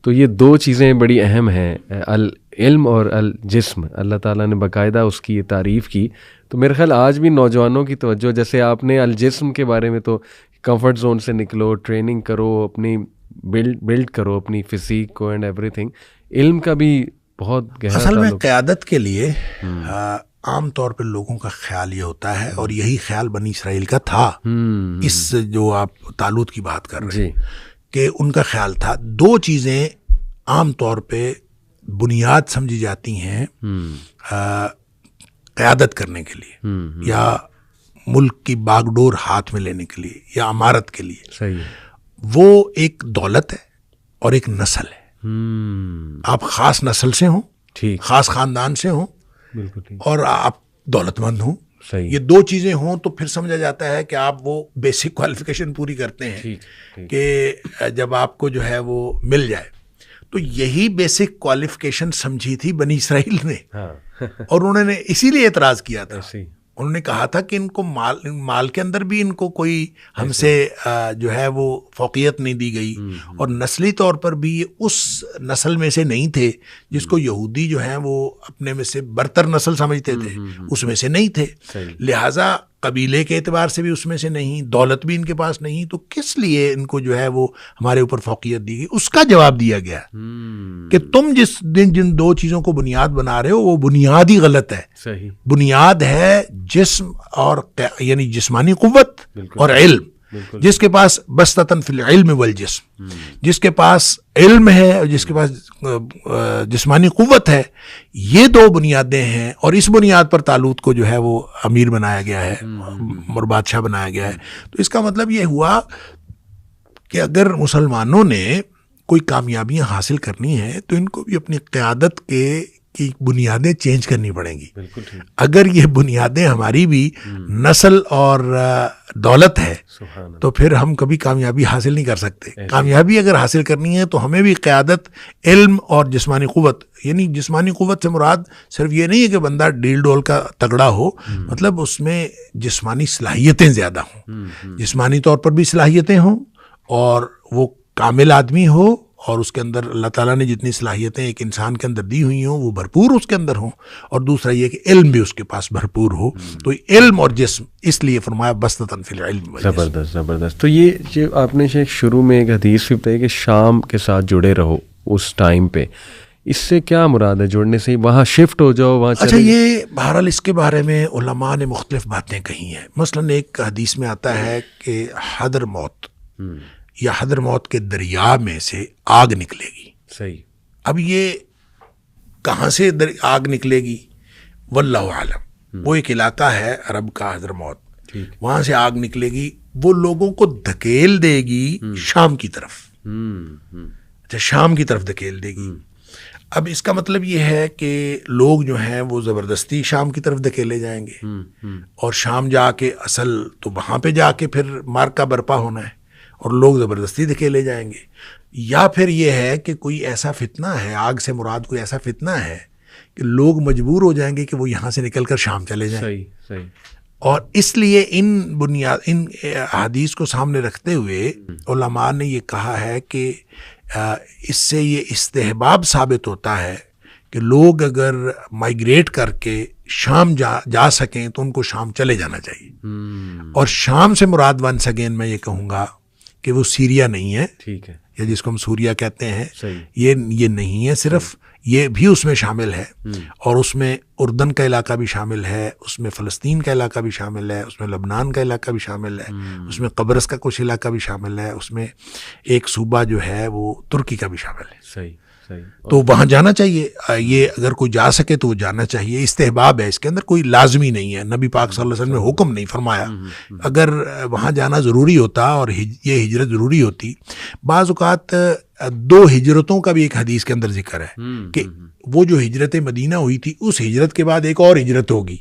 تو یہ 2 چیزیں بڑی اہم ہیں، العلم اور الجسم. اللہ تعالیٰ نے باقاعدہ اس کی یہ تعریف کی. تو میرے خیال آج بھی نوجوانوں کی توجہ، جیسے آپ نے الجسم کے بارے میں تو کمفرٹ زون سے نکلو، ٹریننگ کرو، اپنی بلڈ کرو اپنی فزیک کو اینڈ ایوری تھنگ. علم کا بھی بہت گہرا اصل میں قیادت کے لیے عام طور پہ لوگوں کا خیال یہ ہوتا ہے، اور یہی خیال بنی اسرائیل کا تھا. اس جو آپ طالوت کی بات کر رہے ہیں کہ ان کا خیال تھا 2 چیزیں عام طور پہ بنیاد سمجھی جاتی ہیں قیادت کرنے کے لیے یا ملک کی باغ ڈور ہاتھ میں لینے کے لیے یا امارت کے لیے. صحیح. وہ ایک دولت ہے اور ایک نسل ہے. آپ خاص نسل سے ہوں، خاص خاندان سے ہوں، اور آپ دولت مند ہوں. یہ 2 چیزیں ہوں تو پھر سمجھا جاتا ہے کہ آپ وہ بیسک کوالیفیکیشن پوری کرتے ہیں کہ جب آپ کو جو ہے وہ مل جائے. تو یہی بیسک کوالیفیکیشن سمجھی تھی بنی اسرائیل نے، اور انہوں نے اسی لیے اعتراض کیا تھا. انہوں نے کہا تھا کہ ان کو مال کے اندر بھی ان کو کوئی ہم سے جو ہے وہ فوقیت نہیں دی گئی، اور نسلی طور پر بھی اس نسل میں سے نہیں تھے جس کو یہودی جو ہیں وہ اپنے میں سے برتر نسل سمجھتے تھے، اس میں سے نہیں تھے. لہٰذا قبیلے کے اعتبار سے بھی اس میں سے نہیں، دولت بھی ان کے پاس نہیں، تو کس لیے ان کو جو ہے وہ ہمارے اوپر فوقیت دی گئی. اس کا جواب دیا گیا کہ تم جن 2 چیزوں کو بنیاد بنا رہے ہو وہ بنیاد ہی غلط ہے. بنیاد ہے جسم اور یعنی جسمانی قوت اور علم. جس کے پاس بسطتاً فی العلم والجسم، جس کے پاس علم ہے اور جس کے پاس جسمانی قوت ہے، یہ دو بنیادیں ہیں، اور اس بنیاد پر طالوت کو جو ہے وہ امیر بنایا گیا ہے اور بادشاہ بنایا گیا ہے۔ تو اس کا مطلب یہ ہوا کہ اگر مسلمانوں نے کوئی کامیابیاں حاصل کرنی ہے تو ان کو بھی اپنی قیادت کی بنیادیں چینج کرنی پڑیں گی۔ اگر یہ بنیادیں ہماری بھی نسل اور دولت ہے تو پھر ہم کبھی کامیابی حاصل نہیں کر سکتے۔ کامیابی اگر حاصل کرنی ہے تو ہمیں بھی قیادت، علم اور جسمانی قوت، یعنی جسمانی قوت سے مراد صرف یہ نہیں ہے کہ بندہ ڈیل ڈول کا تگڑا ہو، مطلب اس میں جسمانی صلاحیتیں زیادہ ہوں، جسمانی طور پر بھی صلاحیتیں ہوں، اور وہ کامل آدمی ہو، اور اس کے اندر اللہ تعالیٰ نے جتنی صلاحیتیں ایک انسان کے اندر دی ہوئی ہوں وہ بھرپور اس کے اندر ہوں، اور دوسرا یہ کہ علم بھی اس کے پاس بھرپور ہو۔ تو علم اور جسم، اس لیے فرمایا بسطتاً فی العلم۔ زبردست زبردست۔ تو یہ جو آپ نے شروع میں ایک حدیث بھی بتائی کہ شام کے ساتھ جڑے رہو اس ٹائم پہ، اس سے کیا مراد ہے جڑنے سے؟ وہاں شفٹ ہو جاؤ، وہاں اچھا، یہ بہرحال اس کے بارے میں علماء نے مختلف باتیں کہی ہیں۔ مثلاً ایک حدیث میں آتا ہے کہ حضر موت یا حضر موت کے دریا میں سے آگ نکلے گی۔ صحیح۔ اب یہ کہاں سے آگ نکلے گی واللہ عالم۔ وہ ایک علاقہ ہے عرب کا حضر موت، وہاں سے آگ نکلے گی، وہ لوگوں کو دھکیل دے گی شام کی طرف۔ اچھا، شام کی طرف دھکیل دے گی۔ اب اس کا مطلب یہ ہے کہ لوگ جو ہیں وہ زبردستی شام کی طرف دھکیلے جائیں گے، اور شام جا کے اصل تو وہاں پہ جا کے پھر مارکا برپا ہونا ہے، اور لوگ زبردستی دھکیلے جائیں گے۔ یا پھر یہ ہے کہ کوئی ایسا فتنہ ہے، آگ سے مراد کوئی ایسا فتنہ ہے کہ لوگ مجبور ہو جائیں گے کہ وہ یہاں سے نکل کر شام چلے جائیں۔ صحیح صحیح۔ اور اس لیے ان حدیث کو سامنے رکھتے ہوئے علماء نے یہ کہا ہے کہ اس سے یہ استحباب ثابت ہوتا ہے کہ لوگ اگر مائیگریٹ کر کے شام جا سکیں تو ان کو شام چلے جانا چاہیے۔ اور شام سے مراد ونس اگین میں یہ کہوں گا کہ وہ سیریا نہیں ہے، ٹھیک ہے، یا جس کو ہم سوریا کہتے ہیں، یہ نہیں ہے صرف، یہ بھی اس میں شامل ہے، اور اس میں اردن کا علاقہ بھی شامل ہے، اس میں فلسطین کا علاقہ بھی شامل ہے، اس میں لبنان کا علاقہ بھی شامل ہے، اس میں قبرص کا کچھ علاقہ بھی شامل ہے، اس میں ایک صوبہ جو ہے وہ ترکی کا بھی شامل ہے۔ صحیح۔ تو وہاں جانا چاہیے، یہ اگر کوئی جا سکے تو وہ جانا چاہیے، استحباب ہے، اس کے اندر کوئی لازمی نہیں ہے، نبی پاک صلی اللہ علیہ وسلم نے حکم نہیں فرمایا۔ اگر وہاں جانا ضروری ہوتا اور یہ ہجرت ضروری ہوتی، بعض اوقات 2 ہجرتوں کا بھی ایک حدیث کے اندر ذکر ہے کہ وہ جو ہجرت مدینہ ہوئی تھی، اس ہجرت کے بعد ایک اور ہجرت ہوگی،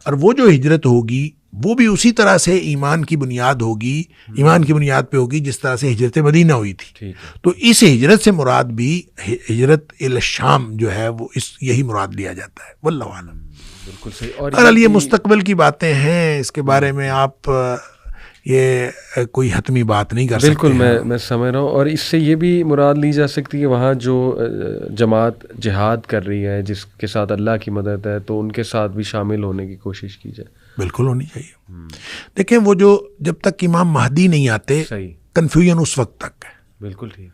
اور وہ جو ہجرت ہوگی وہ بھی اسی طرح سے ایمان کی بنیاد ہوگی، ایمان کی بنیاد پہ ہوگی جس طرح سے ہجرت مدینہ ہوئی تھی۔ تو اس ہجرت سے مراد بھی ہجرت الی الشام جو ہے وہ یہی مراد لیا جاتا ہے، واللہ اعلم۔ بالکل صحیح۔ اور یہ مستقبل کی باتیں ہیں، اس کے بارے میں آپ یہ کوئی حتمی بات نہیں کر سکتے۔ بالکل، میں سمجھ رہا ہوں۔ اور اس سے یہ بھی مراد لی جا سکتی ہے وہاں جو جماعت جہاد کر رہی ہے، جس کے ساتھ اللہ کی مدد ہے، تو ان کے ساتھ بھی شامل ہونے کی کوشش کی جائے۔ بالکل ہونی چاہیے۔ دیکھیں، وہ جو جب تک امام مہدی نہیں آتے، کنفیوژن اس وقت تک ہے۔ بالکل ٹھیک۔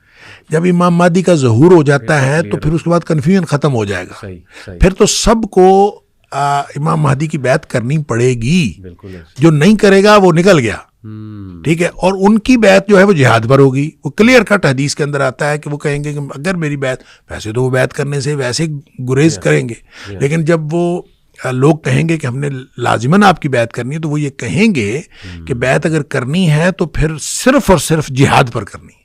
جب امام مہدی کا ظہور ہو جاتا ہے تو پھر اس کے بعد کنفیوژن ختم ہو جائے گا، پھر تو سب کو امام مہدی کی بیعت کرنی پڑے گی۔ جو نہیں کرے گا وہ نکل گیا، ٹھیک ہے۔ اور ان کی بیعت جو ہے وہ جہاد پر ہوگی۔ وہ کلیئر کٹ حدیث کے اندر آتا ہے کہ وہ کہیں گے کہ اگر میری بیعت، ویسے تو وہ بیعت کرنے سے ویسے گریز کریں گے، لیکن جب وہ لوگ کہیں گے کہ ہم نے لازماً آپ کی بیعت کرنی ہے، تو وہ یہ کہیں گے کہ بیعت اگر کرنی ہے تو پھر صرف اور صرف جہاد پر کرنی ہے۔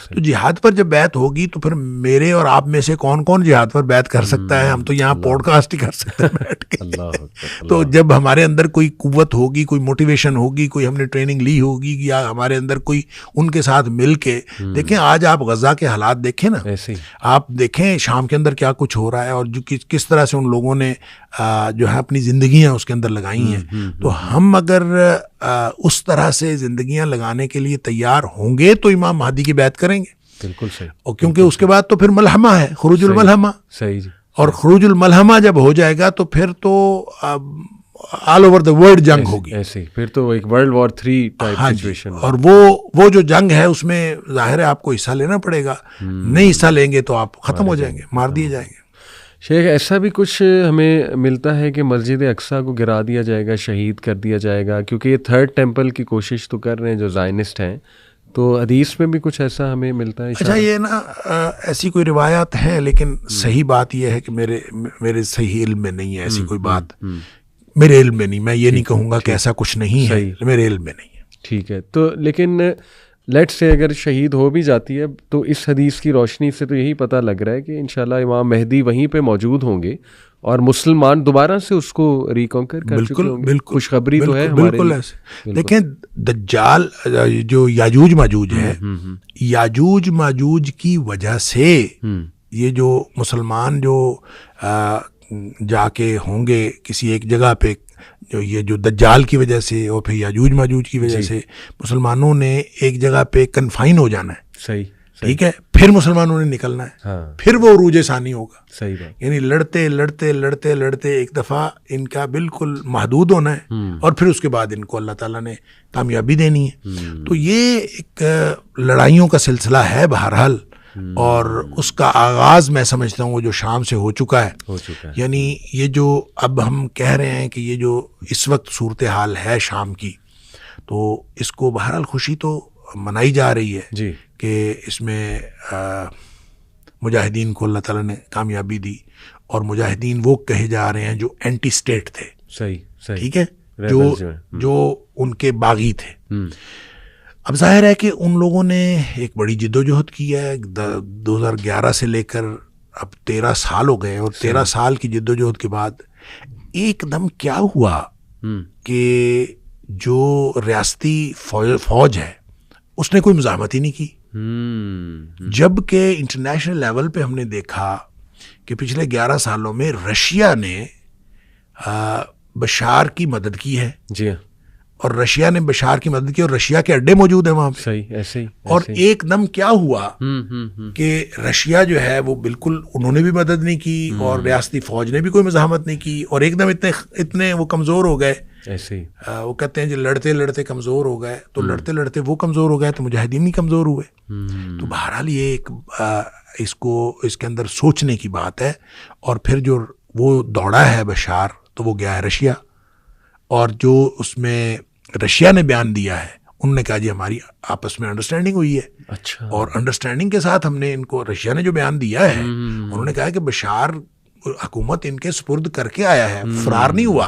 تو جہاد پر جب بیعت ہوگی تو پھر میرے اور آپ میں سے کون کون جہاد پر بیعت کر سکتا ہے؟ ہم تو یہاں پوڈ کاسٹ ہی کر سکتے ہیں بیٹھ کے۔ تو جب ہمارے اندر کوئی قوت ہوگی، کوئی موٹیویشن ہوگی، کوئی ہم نے ٹریننگ لی ہوگی، یا ہمارے اندر کوئی ان کے ساتھ مل کے دیکھیں، آج آپ غزہ کے حالات دیکھیں نا، آپ دیکھیں شام کے اندر کیا کچھ ہو رہا ہے، اور جو کس طرح سے ان لوگوں نے جو ہے اپنی زندگیاں اس کے اندر لگائی ہیں۔ تو ہم اگر اس طرح سے زندگیاں لگانے کے لیے تیار ہوں گے تو امام مہدی کی بیعت کریں گے۔ بالکل صحیح۔ اور کیونکہ اس کے بعد تو پھر ملحمہ ہے، خروج الملحمہ۔ صحیح جی۔ اور خروج الملحمہ جب ہو جائے گا تو پھر تو آل اوور دا ورلڈ جنگ ہوگی، ایسے پھر تو ایک ورلڈ وار 3 ٹائپ سچویشن۔ اور وہ جو جنگ ہے اس میں ظاہر ہے آپ کو حصہ لینا پڑے گا، نہیں حصہ لیں گے تو آپ ختم ہو جائیں گے، مار دیے جائیں گے۔ شیخ ایسا بھی کچھ ہمیں ملتا ہے کہ مسجد اقصیٰ کو گرا دیا جائے گا, شہید کر دیا جائے گا, کیونکہ یہ تھرڈ ٹیمپل کی کوشش تو کر رہے ہیں جو زائنسٹ ہیں, تو حدیث میں بھی کچھ ایسا ہمیں ملتا ہے؟ اچھا یہ نا ایسی کوئی روایات ہیں, لیکن صحیح بات یہ ہے کہ میرے صحیح علم میں نہیں ہے ایسی کوئی بات, میرے علم میں نہیں, میں یہ نہیں کہوں گا کہ ایسا کچھ نہیں ہے, میرے علم میں نہیں ہے. ٹھیک ہے, تو لیکن لیٹ سے اگر شہید ہو بھی جاتی ہے تو اس حدیث کی روشنی سے تو یہی پتہ لگ رہا ہے کہ انشاءاللہ امام مہدی وہیں پہ موجود ہوں گے اور مسلمان دوبارہ سے اس کو ریکانکر کر چکے ہوں گے. خوشخبری تو ہے ہمارے لیے. دیکھیں دجال جو یاجوج ماجوج ہے, یاجوج ماجوج کی وجہ سے یہ جو مسلمان جو جا کے ہوں گے کسی ایک جگہ پہ, جو یہ جو دجال کی وجہ سے اور پھر یاجوج ماجوج کی وجہ سے مسلمانوں نے ایک جگہ پہ کنفائن ہو جانا ہے. صحیح, ٹھیک ہے, پھر مسلمانوں نے نکلنا ہے, پھر وہ عروج ثانی ہوگا. صحیح بات. یعنی لڑتے لڑتے لڑتے لڑتے ایک دفعہ ان کا بالکل محدود ہونا ہے, اور پھر اس کے بعد ان کو اللہ تعالیٰ نے کامیابی دینی ہے. تو یہ ایک لڑائیوں کا سلسلہ ہے بہرحال, اور اس کا آغاز میں سمجھتا ہوں وہ جو شام سے ہو چکا ہے. یعنی یہ جو اب ہم کہہ رہے ہیں کہ یہ جو اس وقت صورتحال ہے شام کی, تو اس کو بہرحال خوشی تو منائی جا رہی ہے جی کہ اس میں مجاہدین کو اللہ تعالیٰ نے کامیابی دی, اور مجاہدین وہ کہے جا رہے ہیں جو اینٹی اسٹیٹ تھے. صحیح صحیح. ٹھیک ہے, جو ان کے باغی تھے. اب ظاہر ہے کہ ان لوگوں نے ایک بڑی جد و جہد کی ہے 2011 سے لے کر اب 13 سال ہو گئے, اور 13 سال کی جد و جہد کے بعد ایک دم کیا ہوا کہ جو ریاستی فوج ہے اس نے کوئی مزاحمت ہی نہیں کی, جب کہ انٹرنیشنل لیول پہ ہم نے دیکھا کہ پچھلے 11 سالوں میں رشیا نے بشار کی مدد کی ہے. جی, اور رشیا نے بشار کی مدد کی, اور رشیا کے اڈے موجود ہیں وہاں پہ. صحیح, ایسے ہی. اور ایک دم کیا ہوا کہ رشیا جو ہے وہ بالکل انہوں نے بھی مدد نہیں کی, اور ریاستی فوج نے بھی کوئی مزاحمت نہیں کی, اور ایک دم اتنے وہ کمزور ہو گئے. ایسے ہی وہ کہتے ہیں جو لڑتے لڑتے کمزور ہو گئے, تو لڑتے لڑتے وہ کمزور ہو گئے تو مجاہدین نہیں کمزور ہوئے. تو بہرحال یہ ایک اس کے اندر سوچنے کی بات ہے. اور پھر جو وہ دوڑا ہے بشار, تو وہ گیا ہے رشیا, اور جو اس میں رشیا نے بیان دیا ہے انہوں نے کہا جی ہماری آپس میں انڈرسٹینڈنگ ہوئی ہے. اچھا. اور انڈرسٹینڈنگ کے ساتھ ہم نے ان کو, رشیا نے جو بیان دیا ہے انہوں نے کہا کہ بشار حکومت ان کے سپرد کر کے آیا ہے, فرار نہیں ہوا,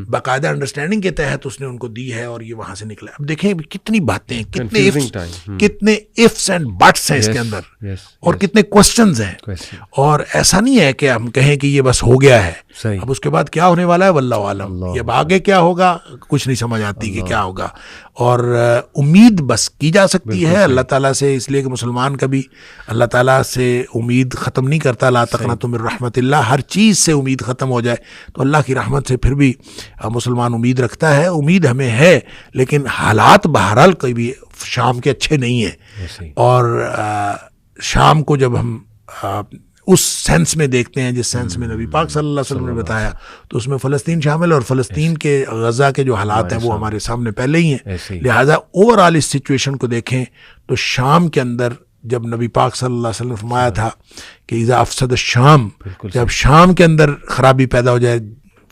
باقاعدہ انڈرسٹینڈنگ کے تحت اس نے ان کو دی ہے, اور یہ وہاں سے نکلا. اب دیکھیں کتنی باتیں, کتنے ifs and buts ہیں اس کے اندر, اور کتنے questions ہیں. اور ایسا نہیں ہے کہ ہم کہیں کہ یہ بس ہو گیا ہے, اب اس کے بعد کیا ہونے والا ہے واللہ عالم. یہ آگے کیا ہوگا کچھ نہیں سمجھ آتی کہ کیا ہوگا. اور امید بس کی جا سکتی ہے اللہ تعالیٰ سے, اس لیے کہ مسلمان کبھی اللہ تعالیٰ سے امید ختم نہیں کرتا. لا تقنطوا من رحمت اللہ, ہر چیز سے امید ختم ہو جائے تو اللہ کی رحمت سے پھر بھی مسلمان امید رکھتا ہے. امید ہمیں ہے, لیکن حالات بہرحال کبھی شام کے اچھے نہیں ہیں. اور شام کو جب ہم اس سینس میں دیکھتے ہیں جس سینس میں نبی پاک صلی اللہ علیہ وسلم نے بتایا, تو اس میں فلسطین شامل, اور فلسطین کے غزہ کے جو حالات ہیں وہ ہمارے سامنے پہلے ہی ہیں. لہٰذا اوور آل اس سچویشن کو دیکھیں تو شام کے اندر جب نبی پاک صلی اللہ علیہ وسلم فرمایا تھا کہ اذا افسد الشام, جب شام کے اندر خرابی پیدا ہو جائے,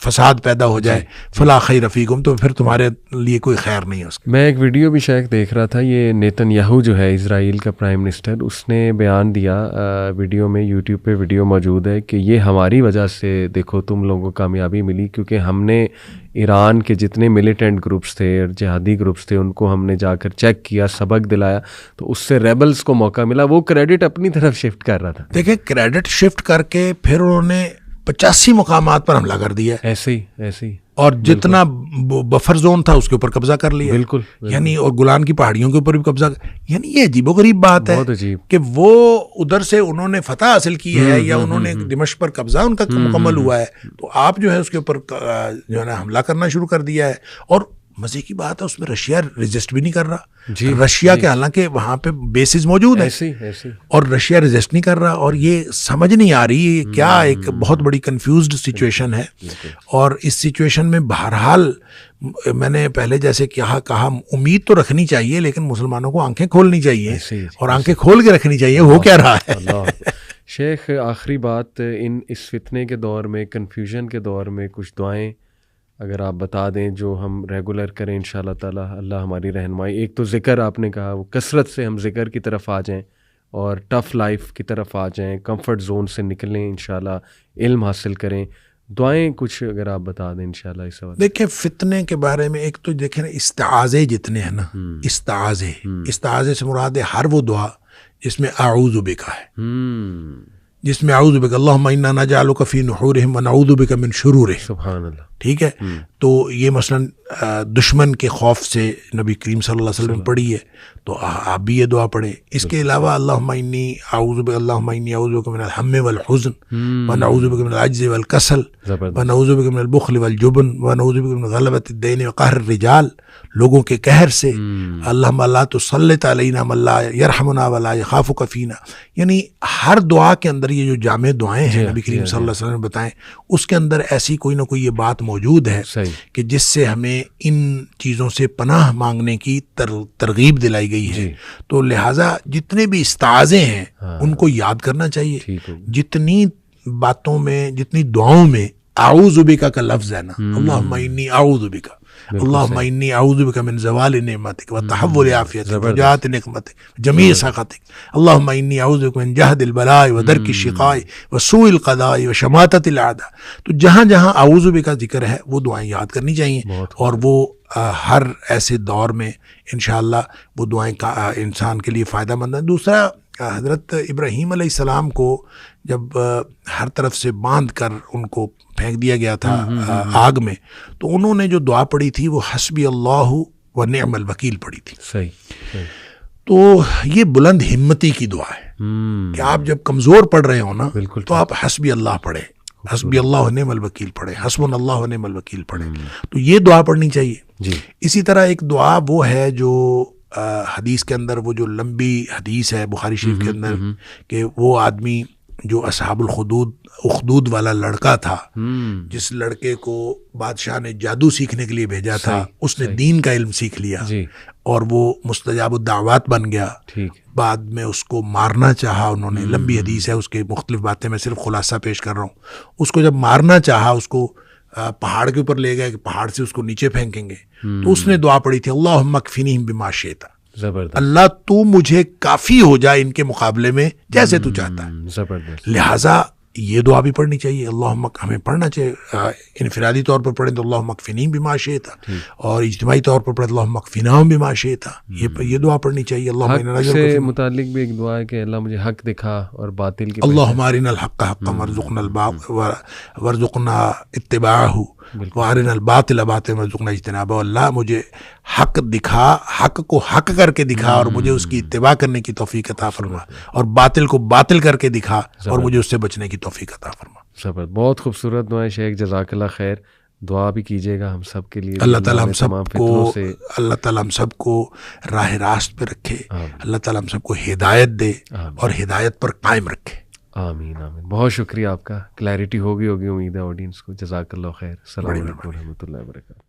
فساد پیدا ہو جائے, فلا خیر فیکم, تو پھر تمہارے لیے کوئی خیر نہیں ہے اس کا. میں ایک ویڈیو بھی شاید دیکھ رہا تھا, یہ نیتن یاہو جو ہے اسرائیل کا پرائم منسٹر, اس نے بیان دیا ویڈیو میں, یوٹیوب پہ ویڈیو موجود ہے, کہ یہ ہماری وجہ سے دیکھو تم لوگوں کو کامیابی ملی, کیونکہ ہم نے ایران کے جتنے ملیٹنٹ گروپس تھے اور جہادی گروپس تھے ان کو ہم نے جا کر چیک کیا, سبق دلایا, تو اس سے ریبلز کو موقع ملا. وہ کریڈٹ اپنی طرف شفٹ کر رہا تھا. دیکھیں کریڈٹ شفٹ کر کے پھر انہوں نے 85 مقامات پر حملہ کر دیا. ایسے ہی اور جتنا بفر زون تھا اس کے اوپر قبضہ کر لیا. بالکل. یعنی اور گولان کی پہاڑیوں کے اوپر بھی قبضہ. یعنی یہ عجیب و غریب بات ہے کہ وہ ادھر سے انہوں نے فتح حاصل کی ہے, یا انہوں نے دمشق پر قبضہ ان کا مکمل ہوا ہے, تو آپ جو ہے اس کے اوپر جو ہے نا حملہ کرنا شروع کر دیا ہے. اور مزے کی بات ہے اس میں رشیا ریزسٹ بھی نہیں کر رہا. رشیا کے حالانکہ وہاں پہ بیسز موجود ہیں, اور رشیا ریزسٹ نہیں کر رہا. اور یہ سمجھ نہیں آ رہی کیا, ایک بہت بڑی کنفیوزڈ سچویشن ہے. اور اس سچویشن میں بہرحال میں نے پہلے جیسے کہا امید تو رکھنی چاہیے, لیکن مسلمانوں کو آنکھیں کھولنی چاہیے, اور آنکھیں کھول کے رکھنی چاہیے. ہو کیا رہا ہے شیخ آخری بات، اس فتنے کے دور میں، کنفیوژن کے دور میں کچھ دعائیں اگر آپ بتا دیں جو ہم ریگولر کریں انشاءاللہ تعالی، اللہ ہماری رہنمائی. ایک تو ذکر آپ نے کہا، وہ کثرت سے ہم ذکر کی طرف آ جائیں اور ٹف لائف کی طرف آ جائیں، کمفرٹ زون سے نکلیں، انشاءاللہ علم حاصل کریں. دعائیں کچھ اگر آپ بتا دیں انشاءاللہ اس وقت. دیکھیں فتنے کے بارے میں ایک تو دیکھیں نا، استعاذے جتنے ہیں نا، استعاذے سے مراد ہے ہر وہ دعا جس میں اعوذ بک ہے، جس میں اعوذ بک اللہم انا نجعلک فی نحورہم ونعوذ بک من شرورہم. سبحان اللہ. ٹھیک ہے، تو یہ مثلاً دشمن کے خوف سے نبی کریم صلی اللہ علیہ وسلم پڑھی ہے، تو آپ بھی یہ دعا پڑھیں. اس کے علاوہ اللہم انی اعوذ بک من الہم والحزن ونعوذ بک من العجز والکسل ونعوذ بک من البخل والجبن ونعوذ بک من غلبۃ الدین وقہر الرجال، لوگوں کے قہر سے. اللہم لا تسلط علینا من لا یرحمنا ولا یخافک فینا. یعنی ہر دعا کے اندر یہ جو جامع دعائیں ہیں نبی کریم صلی اللہ علیہ وسلم نے بتائیں، اس کے اندر ایسی کوئی نہ کوئی یہ بات موجود ہے کہ جس سے ہمیں ان چیزوں سے پناہ مانگنے کی ترغیب دلائی گئی ہے. تو لہٰذا جتنے بھی استعاذے ہیں ان کو یاد کرنا چاہیے. جتنی باتوں میں، جتنی دعاؤں میں اعوذ بک کا لفظ ہے نا، اللہم انی اعوذ بک، اللہم انی اعوذ بک من زوال نعمتک وتحول عافیتک وجاعت نقمتک جمیع سخطک، اللہم انی اعوذ بک من جہد البلاء ودرک الشقاء وسوء القضاء وشماتۃ الاعداء. تو جہاں جہاں اعوذ بک کا ذکر ہے وہ دعائیں یاد کرنی چاہیے، اور وہ ہر ایسے دور میں انشاءاللہ وہ دعائیں انسان کے لیے فائدہ مند ہیں. دوسرا، حضرت ابراہیم علیہ السلام کو جب ہر طرف سے باندھ کر ان کو پھینک دیا گیا تھا آگ میں، تو انہوں نے جو دعا پڑھی تھی وہ حسبی اللہ و نعم الوکیل پڑھی تھی. صحیح. تو یہ بلند ہمتی کی دعا ہے کہ آپ جب کمزور پڑھ رہے ہو نا تو آپ حسبی اللہ پڑھیں، حسبی اللہ و نعم الوکیل پڑھیں، حسبنا اللہ و نعم الوکیل پڑھیں. تو یہ دعا پڑھنی چاہیے. اسی طرح ایک دعا وہ ہے جو حدیث کے اندر، وہ جو لمبی حدیث ہے بخاری شریف کے اندر، کہ وہ آدمی جو اصحاب اخدود والا لڑکا تھا، جس لڑکے کو بادشاہ نے جادو سیکھنے کے لیے بھیجا تھا، اس نے دین کا علم سیکھ لیا اور وہ مستجاب الدعوات بن گیا. بعد میں اس کو مارنا چاہا انہوں نے، لمبی حدیث ہے، اس کے مختلف باتیں میں صرف خلاصہ پیش کر رہا ہوں. اس کو جب مارنا چاہا، اس کو پہاڑ کے اوپر لے گئے کہ پہاڑ سے اس کو نیچے پھینکیں گے، تو اس نے دعا پڑھی تھی اللہم اکفنیہم بما شئت، اللہ تو مجھے کافی ہو جائے ان کے مقابلے میں جیسے تو چاہتا ہے. لہٰذا یہ دعا بھی پڑھنی چاہیے. اللہم، ہمیں پڑھنا چاہیے، انفرادی طور پر پڑھیں تو اللہم اکفنیہم بما شئت، اور اجتماعی طور پر پڑھیں اللہم اکفناہم بما شئت. یہ دعا پڑھنی چاہیے. حق سے متعلق بھی ایک دعا ہے کہ اللہ مجھے حق دکھا اور باطل کی، اللہم ارنا الحق حقا وارزقنا اتباعہ وارنا الباطل باطلا وارزقنا اجتنابہ. اللہ مجھے حق دکھا، حق کو حق کر کے دکھا اور مجھے اس کی اتباع کرنے کی توفیق عطا فرما، اور باطل کو باطل کر کے دکھا اور مجھے اس سے بچنے کی توفیق عطا فرما. زبردست. بہت خوبصورت دعائیں شیخ، جزاک اللہ خیر. دعا بھی کیجیے گا ہم سب کے لیے. اللہ تعالیٰ ہم سب کو راہ راست پہ رکھے، اللہ تعالیٰ ہم سب کو ہدایت دے اور ہدایت پر قائم رکھے. آمین آمین. بہت شکریہ آپ کا، کلیئرٹی ہوگی امید ہے آڈینس کو. جزاک اللہ خیر. السلام علیکم و رحمۃ اللہ وبرکاتہ.